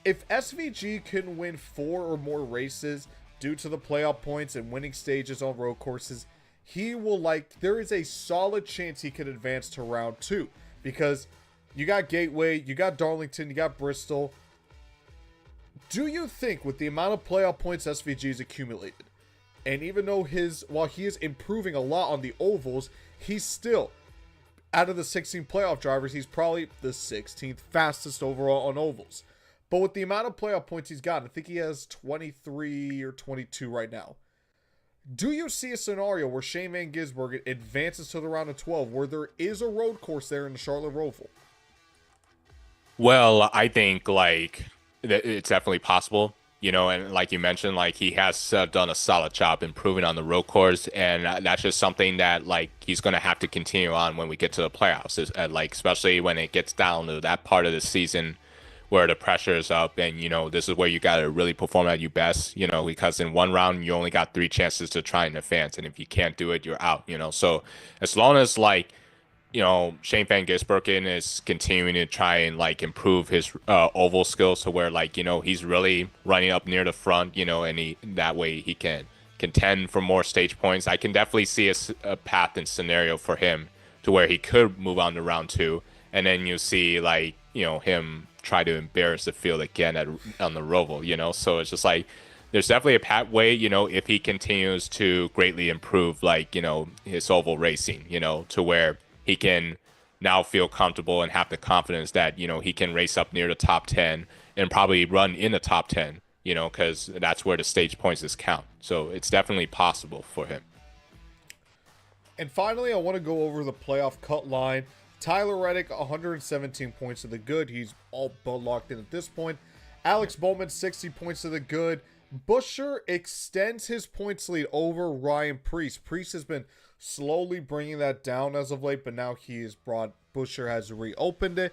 if SVG can win 4 or more races due to the playoff points and winning stages on road courses, he will, there is a solid chance he could advance to round 2. Because you got Gateway, you got Darlington, you got Bristol. Do you think with the amount of playoff points SVG's accumulated, and even though while he is improving a lot on the ovals, he's still, out of the 16 playoff drivers, he's probably the 16th fastest overall on ovals. But with the amount of playoff points he's got, I think he has 23 or 22 right now. Do you see a scenario where Shane Van Gisbergen advances to the round of 12, where there is a road course there in the Charlotte Roval? Well, I think like it's definitely possible, you know, and like you mentioned, like he has done a solid job improving on the road course, and that's just something that like he's going to have to continue on when we get to the playoffs, like especially when it gets down to that part of the season where the pressure is up, and you know this is where you got to really perform at your best, you know, because in one round you only got 3 chances to try and advance, and if you can't do it, you're out, you know. So as long as like, you know, Shane Van Gisbergen is continuing to try and like improve his oval skills to where like, you know, he's really running up near the front, you know, and that way he can contend for more stage points. I can definitely see a path and scenario for him to where he could move on to round 2, and then you see like, you know, him try to embarrass the field again on the Roval, you know. So it's just like there's definitely a pathway, you know, if he continues to greatly improve like, you know, his oval racing, you know, to where he can now feel comfortable and have the confidence that, you know, he can race up near the top 10 and probably run in the top 10, you know, because that's where the stage points is count. So it's definitely possible for him. And finally, I want to go over the playoff cut line. Tyler Reddick, 117 points to the good. He's all but locked in at this point. Alex Bowman, 60 points to the good. Buescher extends his points lead over Ryan Preece. Preece has been slowly bringing that down as of late, but now Buescher has reopened it.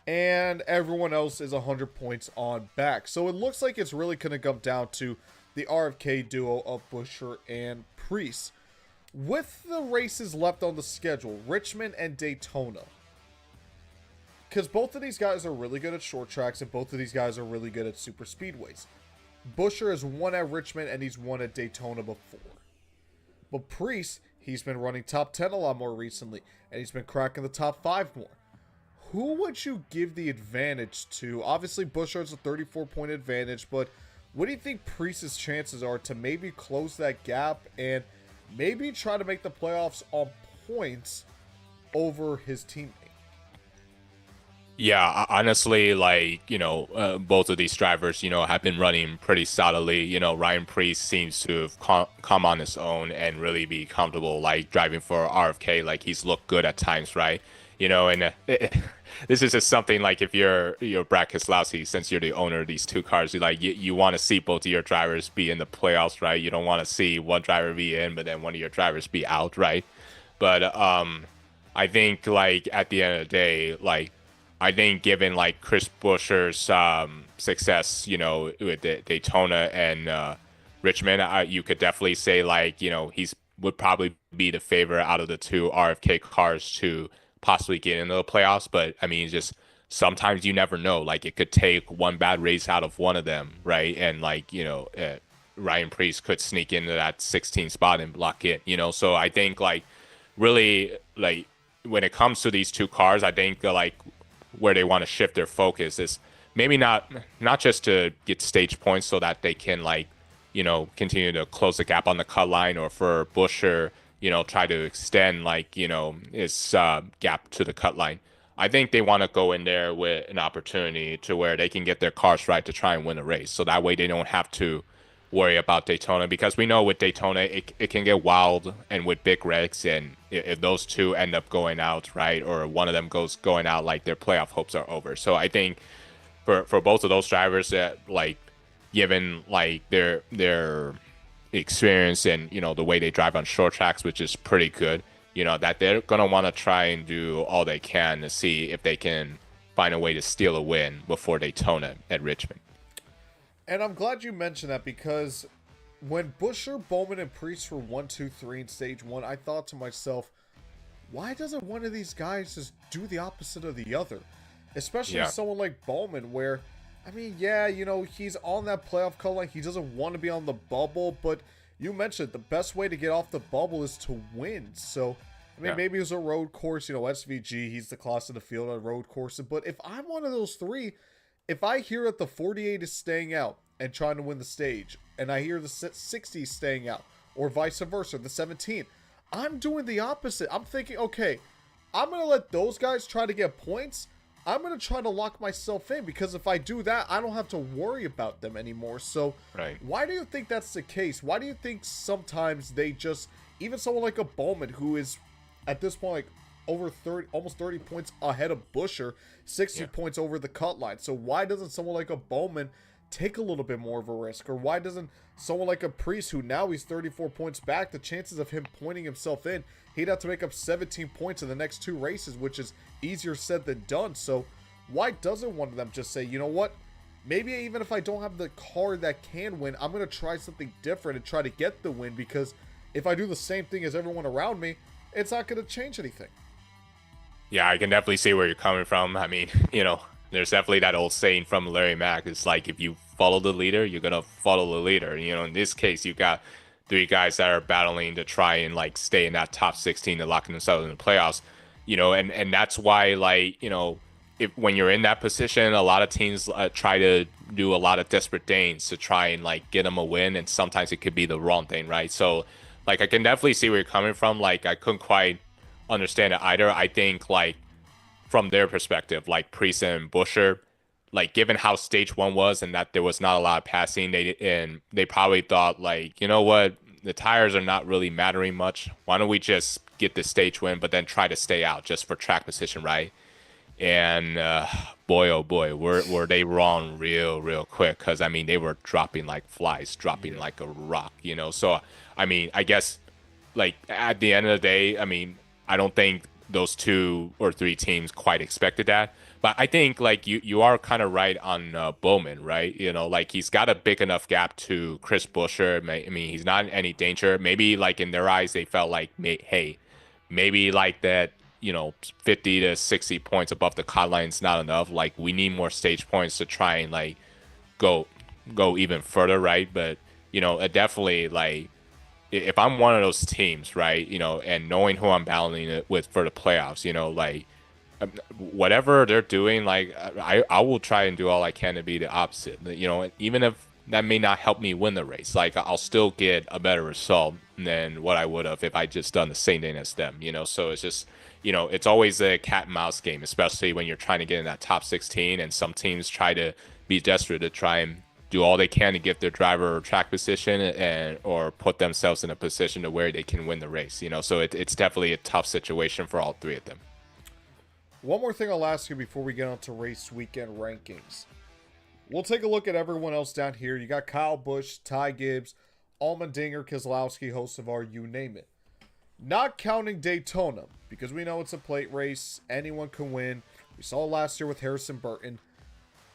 and everyone else is 100 points on back. So it looks like it's really going to come down to the RFK duo of Buescher and Priest. With the races left on the schedule, Richmond and Daytona, because both of these guys are really good at short tracks and both of these guys are really good at super speedways. Buescher has won at Richmond and he's won at Daytona before. But Priest, he's been running top 10 a lot more recently and he's been cracking the top 5 more. Who would you give the advantage to? Obviously, Buescher has a 34-point advantage, but what do you think Priest's chances are to maybe close that gap and maybe try to make the playoffs on points over his teammate? Yeah, honestly, both of these drivers, have been running pretty solidly. Ryan Priest seems to have come on his own and really be comfortable, like, driving for RFK. Like, he's looked good at times, right? This is just something, like, if you're Brad Keselowski, since you're the owner of these two cars, you want to see both of your drivers be in the playoffs, right? You don't want to see one driver be in, but then one of your drivers be out, right? But I think, like, at the end of the day, like, I think given, like, Chris Buescher's success, with the Daytona and Richmond, you could definitely say, like, he's would probably be the favorite out of the two RFK cars to possibly get into the playoffs. But I mean, just sometimes you never know. Like, it could take one bad race out of one of them, right? And, like, Ryan Priest could sneak into that 16th spot and block it. So I think, like, really, like, when it comes to these two cars, I think, like, where they want to shift their focus is maybe not just to get stage points so that they can, like, continue to close the gap on the cut line, or for Buescher, try to extend, like, his gap to the cut line. I think they want to go in there with an opportunity to where they can get their cars right to try and win a race. So that way they don't have to worry about Daytona, because we know with Daytona, it can get wild and with big wrecks, and if those two end up going out, right, or one of them going out, like, their playoff hopes are over. So I think for both of those drivers, that, like, given, like, their experience and the way they drive on short tracks, which is pretty good, that they're gonna want to try and do all they can to see if they can find a way to steal a win before Daytona at Richmond. And I'm glad you mentioned that, because when Buescher, Bowman, and Priest were 1, 2, 3 in stage 1, I thought to myself, why doesn't one of these guys just do the opposite of the other? Especially someone like Bowman, where, I mean, yeah, he's on that playoff cut line. He doesn't want to be on the bubble, but you mentioned the best way to get off the bubble is to win. So, I mean, maybe it was a road course, SVG, he's the class of the field on road courses. But if I'm one of those three, if I hear that the 48 is staying out and trying to win the stage, and I hear the 60 is staying out, or vice versa, the 17, I'm doing the opposite. I'm thinking, okay, I'm going to let those guys try to get points. I'm going to try to lock myself in, because if I do that, I don't have to worry about them anymore. So Why do you think that's the case? Why do you think sometimes they just, even someone like a Bowman, who is at this point, like, over 30, almost 30 points ahead of Buescher, 60 points over the cut line. So why doesn't someone like a Bowman take a little bit more of a risk? Or why doesn't someone like a Priest, who now he's 34 points back, the chances of him pointing himself in, he'd have to make up 17 points in the next 2 races, which is easier said than done. So why doesn't one of them just say, you know what, maybe even if I don't have the car that can win, I'm going to try something different and try to get the win, because if I do the same thing as everyone around me, it's not going to change anything. Yeah, I can definitely see where you're coming from. I mean, there's definitely that old saying from Larry Mack. It's like, if you follow the leader, you're going to follow the leader. In this case, you got 3 guys that are battling to try and, like, stay in that top 16 to lock themselves in the playoffs. And that's why, like, when you're in that position, a lot of teams try to do a lot of desperate things to try and, like, get them a win. And sometimes it could be the wrong thing, right? So, like, I can definitely see where you're coming from. Like, I couldn't quite understand it either. I think, like, from their perspective, like Priest and Buescher, like, given how stage 1 was and that there was not a lot of passing, they probably thought, like, you know what, the tires are not really mattering much. Why don't we just get the stage win, but then try to stay out just for track position, right? And boy, oh boy, were they wrong real quick, because I mean, they were dropping like flies, dropping like a rock, So I mean, I guess, like, at the end of the day, I mean, I don't think those 2 or 3 teams quite expected that. But I think like you are kind of right on Bowman, right? You know, like he's got a big enough gap to Chris Buescher. I mean, he's not in any danger. Maybe like in their eyes, they felt like, hey, maybe like that, 50 to 60 points above the cut line is not enough. Like we need more stage points to try and like go even further, right? But it definitely like if I'm one of those teams, right, and knowing who I'm battling it with for the playoffs, like whatever they're doing, like I will try and do all I can to be the opposite. Even if that may not help me win the race, like I'll still get a better result than what I would have if I just done the same thing as them. So it's just it's always a cat and mouse game, especially when you're trying to get in that top 16, and some teams try to be desperate to try and do all they can to get their driver track position or put themselves in a position to where they can win the race. So it's definitely a tough situation for all three of them. One more thing I'll ask you before we get on to race weekend rankings. We'll take a look at everyone else down here. You got Kyle Busch, Ty Gibbs, Allmendinger, Keselowski, Hocevar, you name it. Not counting Daytona, because we know it's a plate race. Anyone can win. We saw last year with Harrison Burton.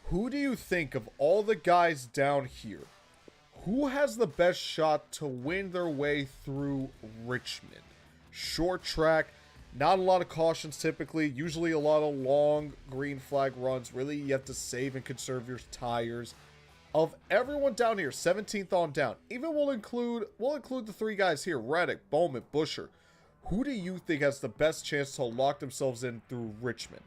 Who do you think of all the guys down here, who has the best shot to win their way through Richmond? Short track, not a lot of cautions typically, usually a lot of long green flag runs. Really, you have to save and conserve your tires. Of everyone down here, 17th on down, even we'll include the three guys here, Reddick, Bowman, Buescher. Who do you think has the best chance to lock themselves in through Richmond?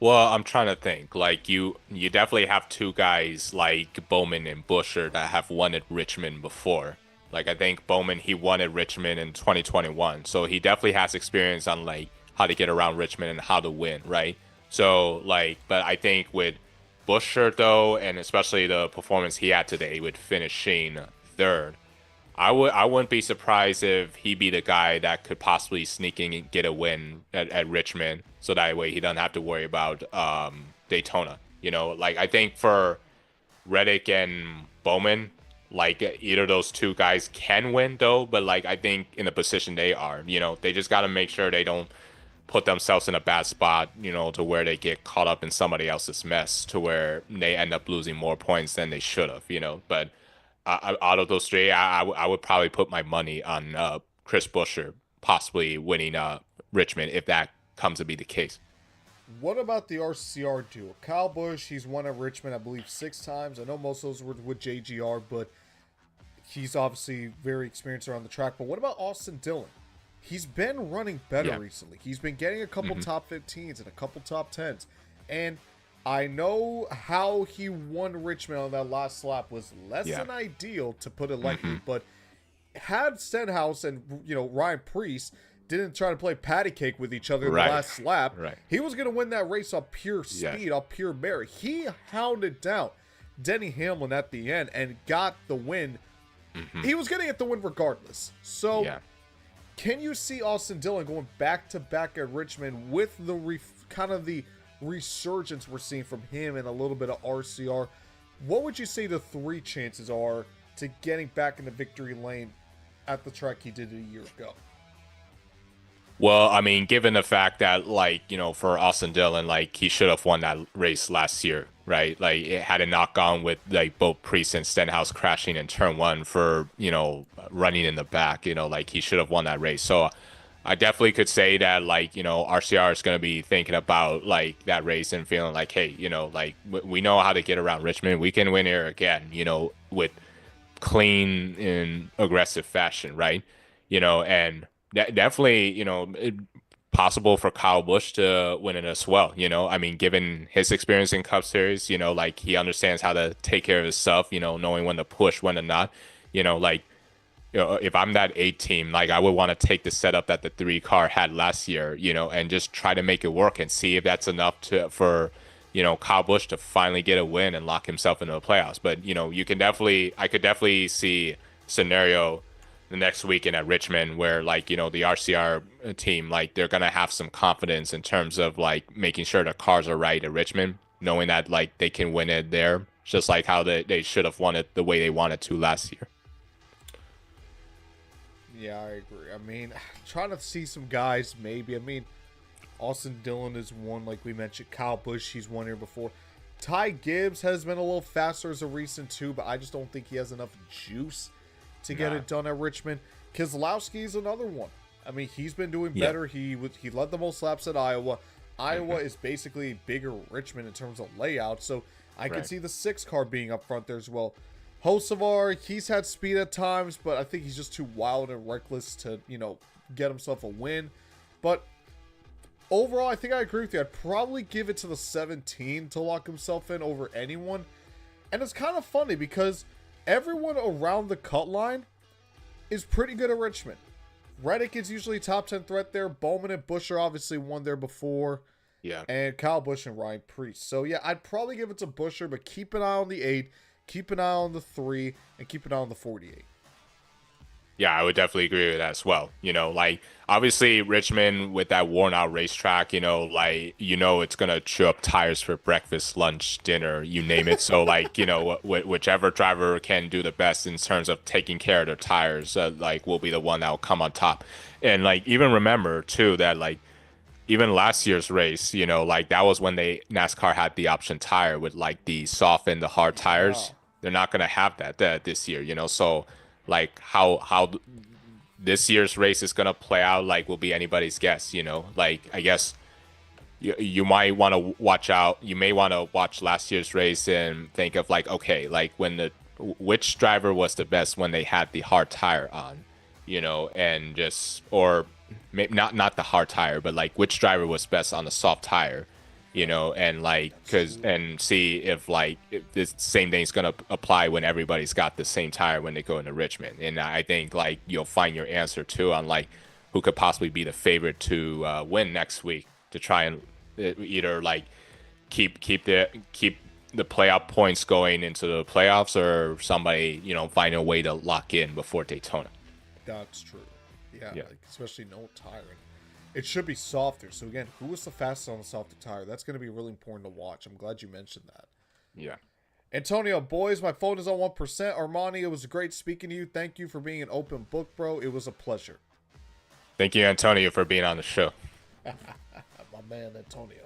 Well, I'm trying to think. Like you definitely have two guys like Bowman and Buescher that have won at Richmond before. Like I think Bowman, he won at Richmond in 2021, so he definitely has experience on like how to get around Richmond and how to win, right? So like, but I think with Buescher though, and especially the performance he had today with finishing third, I wouldn't be surprised if he be the guy that could possibly sneak in and get a win at Richmond, so that way he doesn't have to worry about Daytona. Like I think for Reddick and Bowman, like either of those two guys can win though, but like I think in the position they are, they just got to make sure they don't put themselves in a bad spot, to where they get caught up in somebody else's mess, to where they end up losing more points than they should have. But out of those three, I would probably put my money on Chris Buescher possibly winning Richmond if that comes to be the case. What about the RCR duo? Kyle Busch, he's won at Richmond, I believe, 6 times. I know most of those were with JGR, but he's obviously very experienced around the track. But what about Austin Dillon? He's been running better recently. He's been getting a couple top 15s and a couple top 10s. And I know how he won Richmond on that last lap was less than ideal, to put it lightly, but had Stenhouse and Ryan Preece didn't try to play patty cake with each other in the last lap, he was going to win that race off pure speed, off pure merit. He hounded down Denny Hamlin at the end and got the win. He was going to get the win regardless. So can you see Austin Dillon going back-to-back at Richmond with the kind of the resurgence we're seeing from him and a little bit of RCR? What would you say the 3 chances are to getting back in the victory lane at the track he did a year ago? Well, I mean, given the fact that, like, for Austin Dillon, like, he should have won that race last year, right? Like, it had a knock on with, like, both Preece and Stenhouse crashing in turn 1 for, running in the back, like, he should have won that race. So I definitely could say that, like, RCR is going to be thinking about, like, that race and feeling like, hey, like, we know how to get around Richmond. We can win here again, with clean and aggressive fashion, right? And definitely, possible for Kyle Busch to win it as well. I mean, given his experience in Cup Series, like he understands how to take care of his stuff, knowing when to push, when to not, like, if I'm that 8 team, like I would want to take the setup that the 3 car had last year, and just try to make it work and see if that's enough for Kyle Busch to finally get a win and lock himself into the playoffs. But, I could definitely see scenario the next weekend at Richmond where, like, the RCR team, like, they're going to have some confidence in terms of, like, making sure the cars are right at Richmond, knowing that, like, they can win it there, just like how they should have won it the way they wanted to last year. Yeah, I agree. I mean, trying to see some guys, maybe. I mean, Austin Dillon is one, like we mentioned. Kyle Busch, he's won here before. Ty Gibbs has been a little faster as a recent too, but I just don't think he has enough juice to get it done at Richmond. Keselowski is another one. I mean, he's been doing better. He led the most laps at Iowa. Iowa is basically bigger Richmond in terms of layout, so I could see the 6 car being up front there as well. Hocevar, he's had speed at times, but I think he's just too wild and reckless to, get himself a win. But overall, I think I agree with you. I'd probably give it to the 17 to lock himself in over anyone. And it's kind of funny because everyone around the cut line is pretty good at Richmond. Reddick is usually top 10 threat there. Bowman and Busch are obviously won there before. Yeah. And Kyle Busch and Ryan Preece. So, yeah, I'd probably give it to Buescher, but keep an eye on the 8, keep an eye on the 3, and keep an eye on the 48. Yeah, I would definitely agree with that as well. Obviously Richmond with that worn out racetrack, it's going to chew up tires for breakfast, lunch, dinner, you name it. So whichever driver can do the best in terms of taking care of their tires, will be the one that will come on top. And even remember too that even last year's race, that was when NASCAR had the option tire with the soft and the hard tires. Wow. They're not going to have that this year, so how this year's race is going to play out will be anybody's guess. I guess you might want to watch out. You may want to watch last year's race and think of which driver was the best when they had the hard tire on, and or maybe not the hard tire, but which driver was best on the soft tire, and see if this same thing is going to apply when everybody's got the same tire when they go into Richmond. And I think you'll find your answer too on who could possibly be the favorite to win next week, to try and either keep the playoff points going into the playoffs, or somebody find a way to lock in before Daytona. That's true. Yeah. Especially no tiring. It should be softer. So again, who was the fastest on the softer tire? That's going to be really important to watch. I'm glad you mentioned that. Yeah. Antonio, boys, my phone is on 1%. Armani, it was great speaking to you. Thank you for being an open book, bro. It was a pleasure. Thank you, Antonio, for being on the show. My man, Antonio.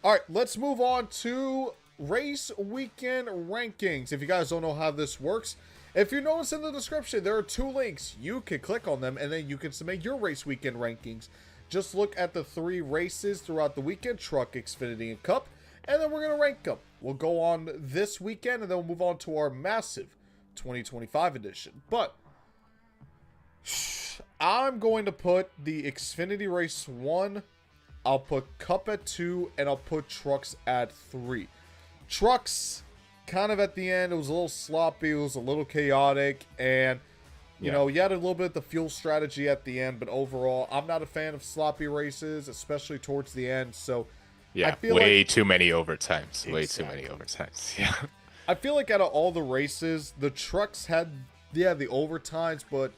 All right, let's move on to race weekend rankings. If you guys don't know how this works, if you notice in the description, there are 2 links. You can click on them, and then you can submit your race weekend rankings. Just look at the 3 races throughout the weekend, Truck, Xfinity, and Cup, and then we're going to rank them. We'll go on this weekend, and then we'll move on to our massive 2025 edition. But I'm going to put the Xfinity race 1, I'll put Cup at 2, and I'll put Trucks at 3. Trucks, kind of at the end, it was a little sloppy, it was a little chaotic, and you had a little bit of the fuel strategy at the end, but overall, I'm not a fan of sloppy races, especially towards the end. So, I feel way too many overtimes. Exactly. Way too many overtimes. Yeah. I feel like out of all the races, the trucks had the overtimes, but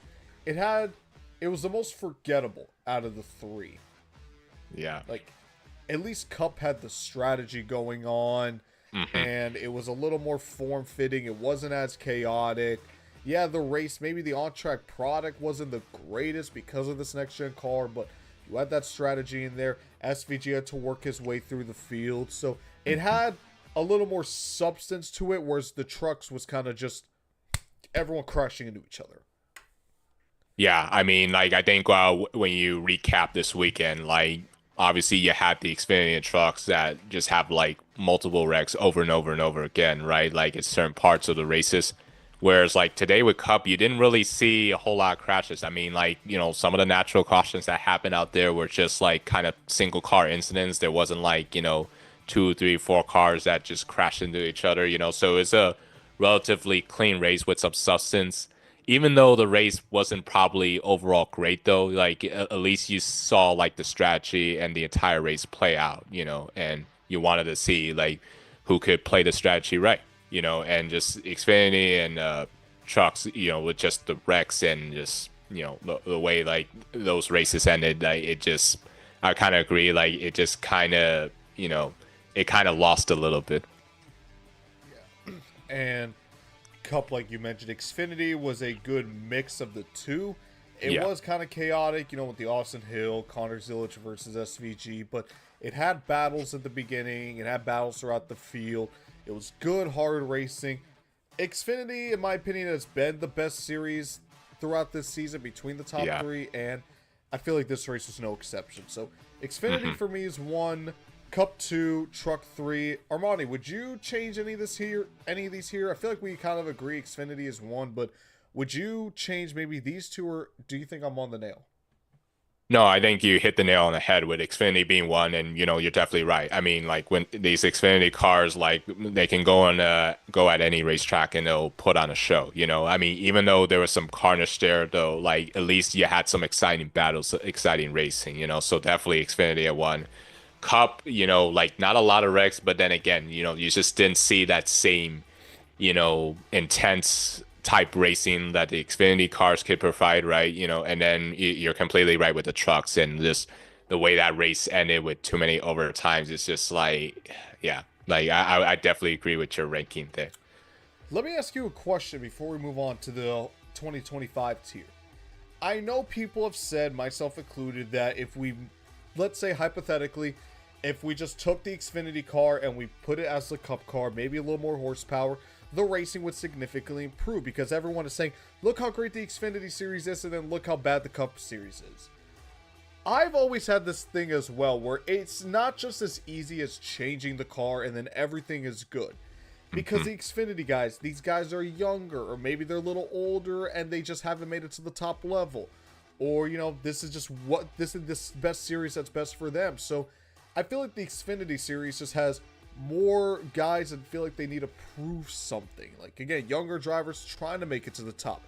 it was the most forgettable out of the 3. Yeah. At least Cup had the strategy going on, and it was a little more form-fitting. It wasn't as chaotic. Yeah, the race, maybe the on-track product wasn't the greatest because of this next-gen car, but you had that strategy in there. SVG had to work his way through the field, so it had a little more substance to it, whereas the trucks was kind of just everyone crashing into each other. Yeah, I mean, I think when you recap this weekend, obviously you had the Xfinity trucks that just have multiple wrecks over and over and over again, right? It's certain parts of the races. Whereas today with Cup, you didn't really see a whole lot of crashes. I mean, some of the natural cautions that happened out there were just kind of single car incidents. There wasn't 2, 3, 4 cars that just crashed into each other, So it's a relatively clean race with some substance. Even though the race wasn't probably overall great though, at least you saw the strategy and the entire race play out, and you wanted to see who could play the strategy right. And just Xfinity and trucks, with just the wrecks and just, the way those races ended, I kind of agree. It just kind of, it kind of lost a little bit. Yeah. And Cup, like you mentioned, Xfinity was a good mix of the 2. It was kind of chaotic, with the Austin Hill, Connor Zilic versus SVG, but it had battles at the beginning. It had battles throughout the field. It was good, hard racing. Xfinity, in my opinion, has been the best series throughout this season between the top three, and I feel like this race was no exception. So Xfinity for me is 1, Cup 2, Truck 3. Armani, would you change any of these here? I feel like we kind of agree Xfinity is 1, but would you change maybe these 2, or do you think I'm on the nail? No, I think you hit the nail on the head with Xfinity being 1, and you're definitely right. I mean, like when these Xfinity cars, like they can go at any racetrack and they'll put on a show. I mean, even though there was some carnage there, though, like at least you had some exciting battles, exciting racing. So definitely Xfinity at 1. Cup, like not a lot of wrecks, but then again, you just didn't see that same, intense type racing that the Xfinity cars could provide, right? And then you're completely right with the trucks, and just the way that race ended with too many overtimes. It's just like, yeah, like I definitely agree with your ranking there. Let me ask you a question before we move on to the 2025 tier. I know people have said, myself included, that if we, let's say hypothetically, if we just took the Xfinity car and we put it as the Cup car, maybe a little more horsepower, the racing would significantly improve, because everyone is saying, look how great the Xfinity series is, and then look how bad the Cup series is. I've always had this thing as well, where it's not just as easy as changing the car and then everything is good. Because the Xfinity guys, these guys are younger, or maybe they're a little older and they just haven't made it to the top level. Or, this is just this best series that's best for them. So I feel like the Xfinity series just has more guys that feel like they need to prove something. Like, again, younger drivers trying to make it to the top.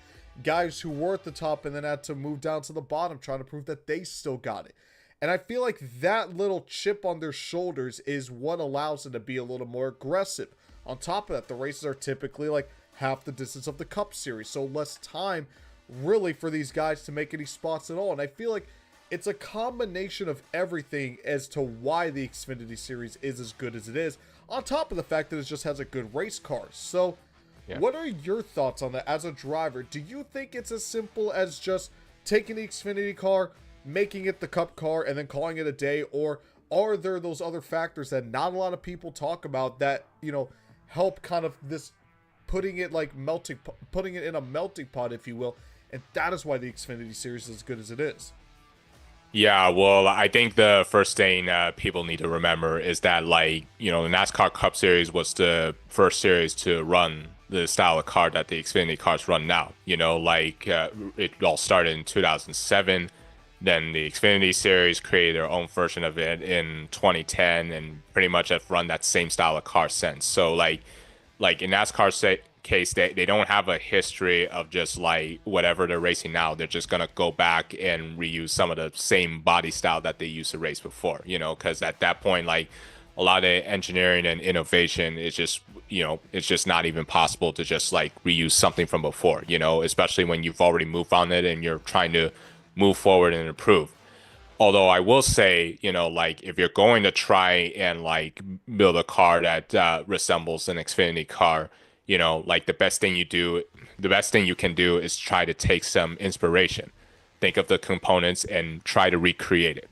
Guys who were at the top and then had to move down to the bottom trying to prove that they still got it. And I feel like that little chip on their shoulders is what allows them to be a little more aggressive. On top of that, the races are typically like half the distance of the Cup series, so less time really for these guys to make any spots at all. And I feel like it's a combination of everything as to why the Xfinity series is as good as it is, on top of the fact that it just has a good race car. So what are your thoughts on that as a driver? Do you think it's as simple as just taking the Xfinity car, making it the Cup car, and then calling it a day? Or are there those other factors that not a lot of people talk about that, help kind of this, putting it in a melting pot, if you will, and that is why the Xfinity series is as good as it is? Yeah, well, I think the first thing people need to remember is that, like, the NASCAR Cup Series was the first series to run the style of car that the Xfinity cars run now. It all started in 2007. Then the Xfinity Series created their own version of it in 2010, and pretty much have run that same style of car since. So, like in NASCAR's case, they don't have a history of just like whatever they're racing now. They're just gonna go back and reuse some of the same body style that they used to race before. Because at that point, like, a lot of engineering and innovation is just, it's just not even possible to just like reuse something from before. Especially when you've already moved on it and you're trying to move forward and improve. Although I will say, like, if you're going to try and like build a car that resembles an Xfinity car, like the best thing you can do is try to take some inspiration, think of the components and try to recreate it.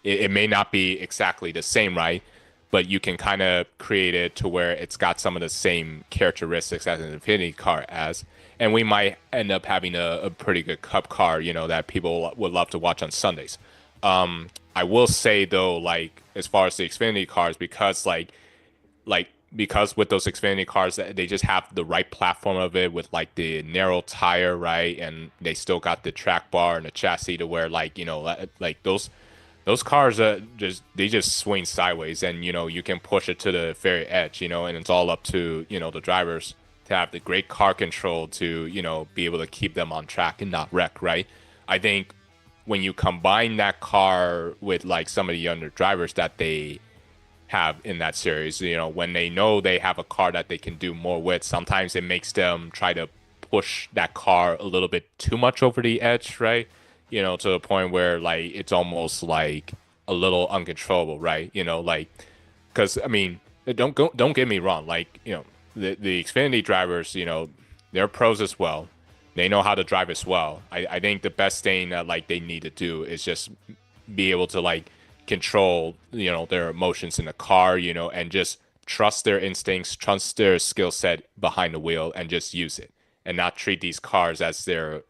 It may not be exactly the same, right? But you can kind of create it to where it's got some of the same characteristics as an Xfinity car as, and we might end up having a pretty good Cup car, that people would love to watch on Sundays. I will say though, like, as far as the Xfinity cars, because because with those Xfinity cars, they just have the right platform of it with like the narrow tire, right? And they still got the track bar and the chassis to where, like, like those cars they just swing sideways, and you can push it to the very edge, and it's all up to the drivers to have the great car control to be able to keep them on track and not wreck, right? I think when you combine that car with like some of the younger drivers that they have in that series, when they know they have a car that they can do more with, sometimes it makes them try to push that car a little bit too much over the edge, right? To the point where like it's almost like a little uncontrollable, right? Like, because I mean, don't get me wrong, like, the Xfinity drivers, they're pros as well, They know how to drive as well. I think the best thing that like they need to do is just be able to like control, their emotions in the car, and just trust their instincts, trust their skill set behind the wheel, and just use it, and not treat these cars as their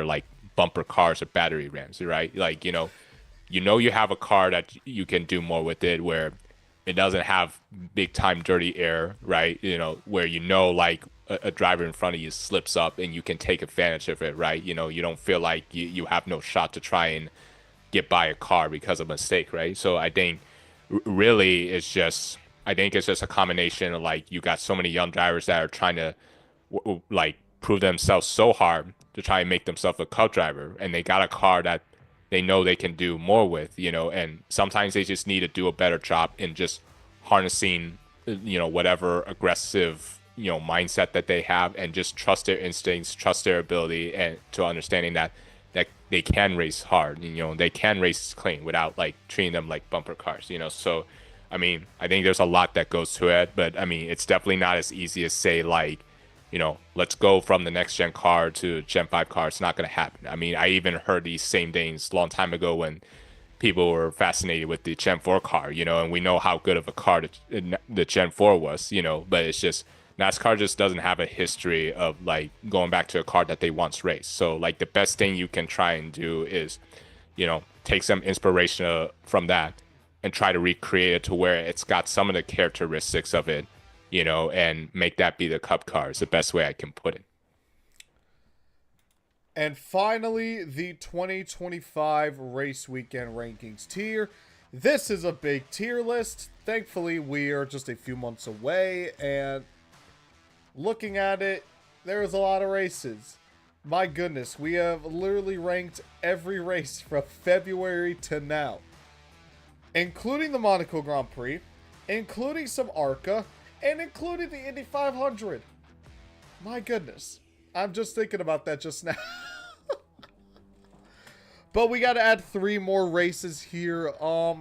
like bumper cars or battery rams, right? Like, you have a car that you can do more with it, where it doesn't have big time dirty air, right? Where like a driver in front of you slips up and you can take advantage of it, right? You don't feel like you have no shot to try and get by a car because of a mistake, right? So I think really I think it's just a combination of like you got so many young drivers that are trying to like prove themselves so hard to try and make themselves a cup driver, and they got a car that they know they can do more with, and sometimes they just need to do a better job in just harnessing, whatever aggressive, mindset that they have, and just trust their instincts, trust their ability, and to understanding that they can race hard, they can race clean without like treating them like bumper cars, so I mean, I think there's a lot that goes to it, but I mean, it's definitely not as easy as say like, let's go from the next gen car to Gen 5 car. It's not going to happen. I mean, I even heard these same things a long time ago when people were fascinated with the Gen 4 car, and we know how good of a car the Gen 4 was, but it's just NASCAR just doesn't have a history of like going back to a car that they once raced. So like the best thing you can try and do is, take some inspiration from that and try to recreate it to where it's got some of the characteristics of it, and make that be the cup car is the best way I can put it. And finally, the 2025 race weekend rankings tier. This is a big tier list. Thankfully, we are just a few months away, and looking at it, there's a lot of races. My goodness, we have literally ranked every race from February to now, including the Monaco Grand Prix, including some ARCA, and including the Indy 500. My goodness. I'm just thinking about that just now. But we got to add 3 more races here. I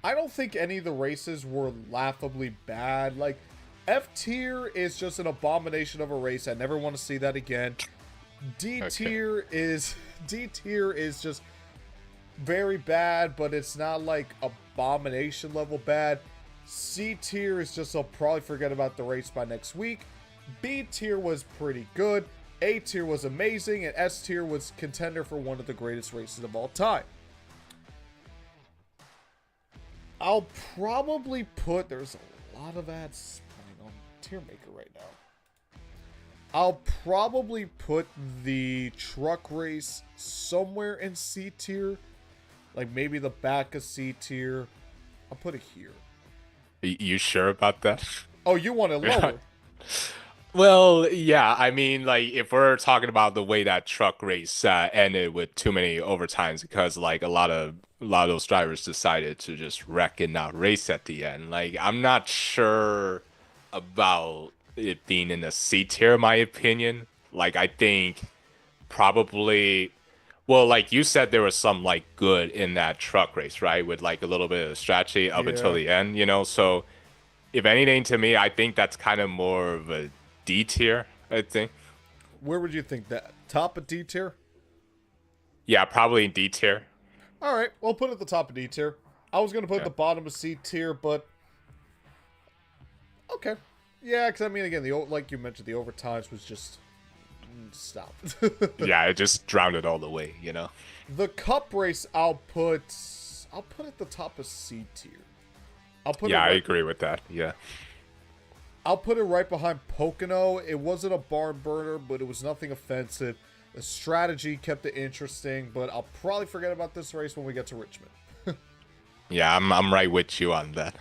don't think any of the races were laughably bad. Like, F tier is just an abomination of a race. I never want to see that again. D tier is just very bad, but it's not like abomination level bad. C tier is just, I'll probably forget about the race by next week. B tier was pretty good. A tier was amazing. And S tier was contender for one of the greatest races of all time. I'll probably put, there's a lot of ads running on Tier Maker right now. I'll probably put the truck race somewhere in C tier. Like maybe the back of C tier. I'll put it here. You sure about that? Oh, you want it lower? Well, yeah. I mean, like if we're talking about the way that truck race ended with too many overtimes because like a lot of those drivers decided to just wreck and not race at the end. Like I'm not sure about it being in the C tier, in my opinion. Like I think probably. Well, like you said, there was some like good in that truck race, right? With like a little bit of strategy up until the end, So if anything, to me, I think that's kind of more of a D tier, I think. Where would you think that? Top of D tier? Yeah, probably in D tier. All right, we'll put it at the top of D tier. I was going to put the bottom of C tier, but okay. Yeah, because I mean, again, like you mentioned, the overtimes was just... Stop. Yeah, it just drowned it all the way, The cup race, I'll put at the top of C tier. I agree with that. Yeah. I'll put it right behind Pocono. It wasn't a barn burner, but it was nothing offensive. The strategy kept it interesting, but I'll probably forget about this race when we get to Richmond. Yeah, I'm right with you on that.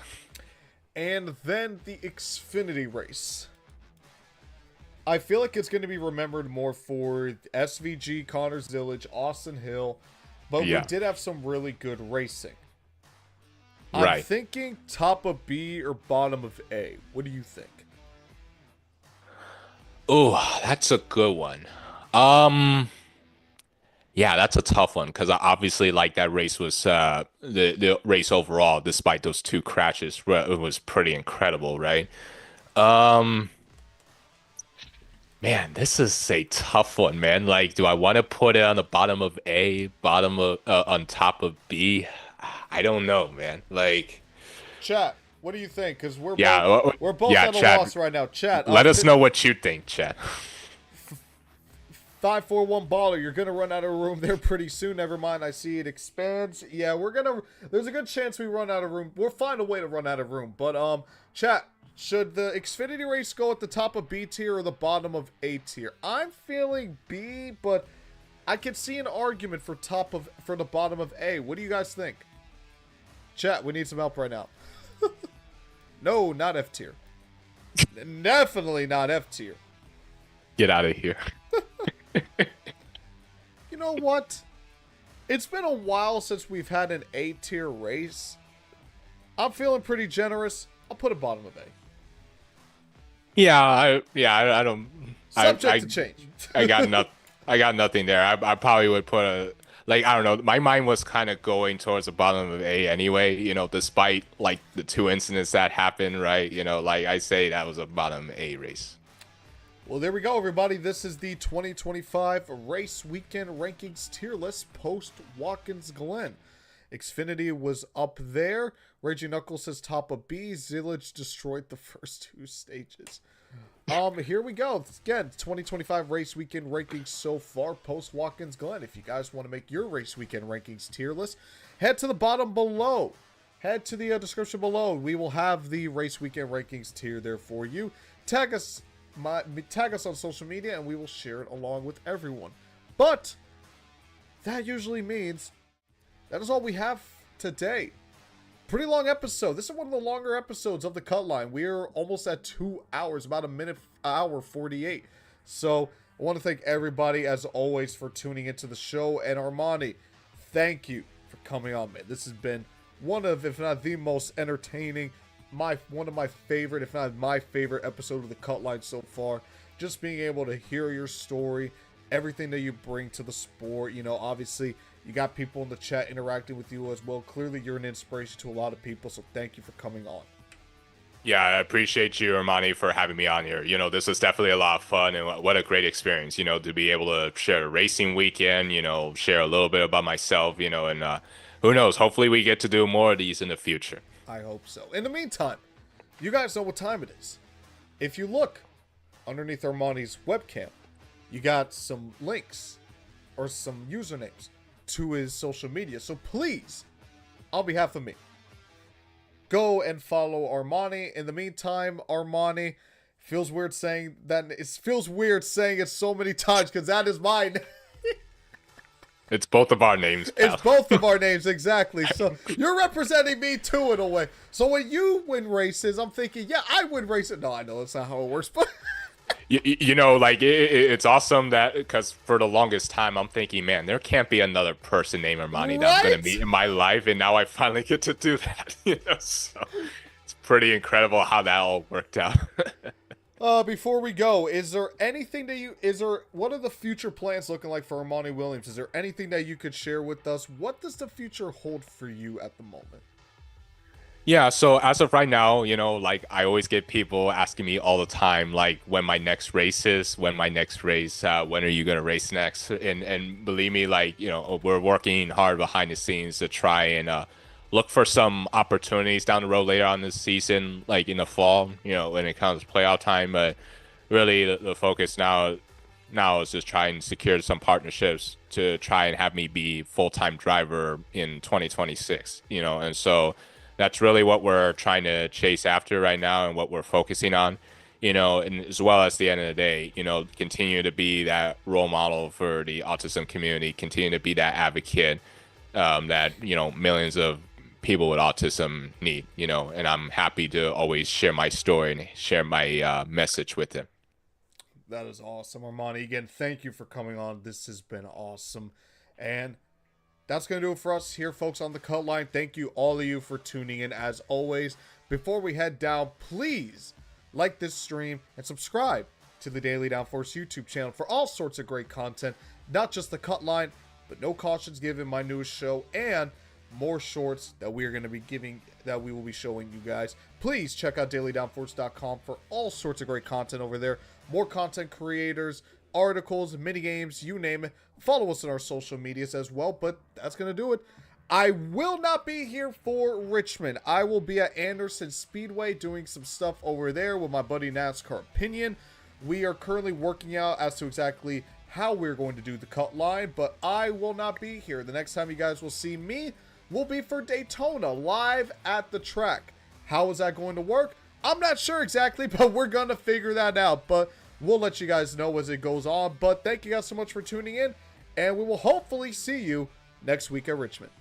And then the Xfinity race. I feel like it's going to be remembered more for SVG, Connors Village, Austin Hill, but we did have some really good racing. I'm thinking top of B or bottom of A. What do you think? Oh, that's a good one. Yeah, that's a tough one because obviously, like that race was the race overall, despite those 2 crashes, it was pretty incredible, right? Man, this is a tough one, man. Like, do I want to put it on the bottom of A, bottom of on top of B? I don't know, man. Like, Chat, what do you think? Because yeah, we're both yeah, at a Chad. loss right now. Chat, Let us know what you think, Chad. 541 baller, you're gonna run out of room there pretty soon. Never mind, I see it expands. Yeah, there's a good chance we run out of room. We'll find a way to run out of room. But chat, should the Xfinity race go at the top of B tier or the bottom of A tier? I'm feeling B, but I could see an argument for the bottom of A. What do you guys think? Chat, we need some help right now. No, not F tier. Definitely not F tier. Get out of here. You know what? It's been a while since we've had an A tier race. I'm feeling pretty generous. I'll put a bottom of A. Yeah, I don't. Subject to change. I got nothing there. I probably would put a like I don't know. My mind was kind of going towards the bottom of A anyway. You know, despite like the two incidents that happened, right? You know, like I say that was a bottom A race. Well, there we go, everybody. This is the 2025 Race Weekend Rankings tier list post Watkins Glen. Xfinity was up there. Raging Knuckles says top of B. Zillage destroyed the first two stages. Here we go. Again, 2025 Race Weekend Rankings so far post Watkins Glen. If you guys want to make your Race Weekend Rankings tier list, head to the bottom below. Head to the description below. We will have the Race Weekend Rankings tier there for you. Tag us on social media and we will share it along with everyone. But that usually means that is all we have today. Pretty long episode. This is one of the longer episodes of the Cutline. We're almost at 2 hours, about hour 48. So I want to thank everybody as always for tuning into the show. And Armani, thank you for coming on, man. This has been one of, if not the most entertaining, one of my favorite, if not my favorite episode of the Cutline so far. Just being able to hear your story, everything that you bring to the sport. You know, obviously you got people in the chat interacting with you as well. Clearly you're an inspiration to a lot of people, so thank you for coming on. Yeah, I appreciate you, Armani, for having me on here. You know, this was definitely a lot of fun and what a great experience, you know, to be able to share a racing weekend, you know, share a little bit about myself, you know, and who knows, hopefully we get to do more of these in the future. I hope so. In the meantime, you guys know what time it is. If you look underneath Armani's webcam, you got some links or some usernames to his social media. So please, on behalf of me, go and follow Armani. In the meantime, Armani, feels weird saying it so many times because that is mine. It's both of our names, pal. It's both of our names, exactly. So you're representing me too in a way. So when you win races, I'm thinking, yeah, I win races. No, I know that's not how it works, but you know, like it's awesome that because for the longest time I'm thinking, man, there can't be another person named Armani that I'm gonna meet in my life, and now I finally get to do that. You know, so it's pretty incredible how that all worked out. Before we go, what are the future plans looking like for Armani Williams? Is there anything that you could share with us? What does the future hold for you at the moment? Yeah, so as of right now, you know, like I always get people asking me all the time, like when my next race is, when are you gonna race next? And believe me, like, you know, we're working hard behind the scenes to try and look for some opportunities down the road later on this season, like in the fall, you know, when it comes to playoff time. But really the focus now is just trying to secure some partnerships to try and have me be full-time driver in 2026, you know, and so that's really what we're trying to chase after right now and what we're focusing on, you know, and as well as the end of the day, you know, continue to be that role model for the autism community, continue to be that advocate that, you know, millions of people with autism need, you know, and I'm happy to always share my story and share my message with them. That is awesome, Armani. Again, thank you for coming on. This has been awesome. And that's going to do it for us here, folks, on the Cutline. Thank you, all of you, for tuning in. As always, before we head down, please like this stream and subscribe to the Daily Downforce YouTube channel for all sorts of great content. Not just the Cutline, but No Cautions Given, my newest show, and more shorts that we will be showing you guys. Please check out dailydownforce.com for all sorts of great content over there. more content creators, articles, mini games, you name it. Follow us on our social medias as well, but that's going to do it. I will not be here for Richmond. I will be at Anderson Speedway doing some stuff over there with my buddy NASCAR Opinion. We are currently working out as to exactly how we're going to do the cut line, but I will not be here. The next time you guys will see me will be for Daytona, live at the track. How is that going to work? I'm not sure exactly, but we're going to figure that out. But we'll let you guys know as it goes on. But thank you guys so much for tuning in, and we will hopefully see you next week at Richmond.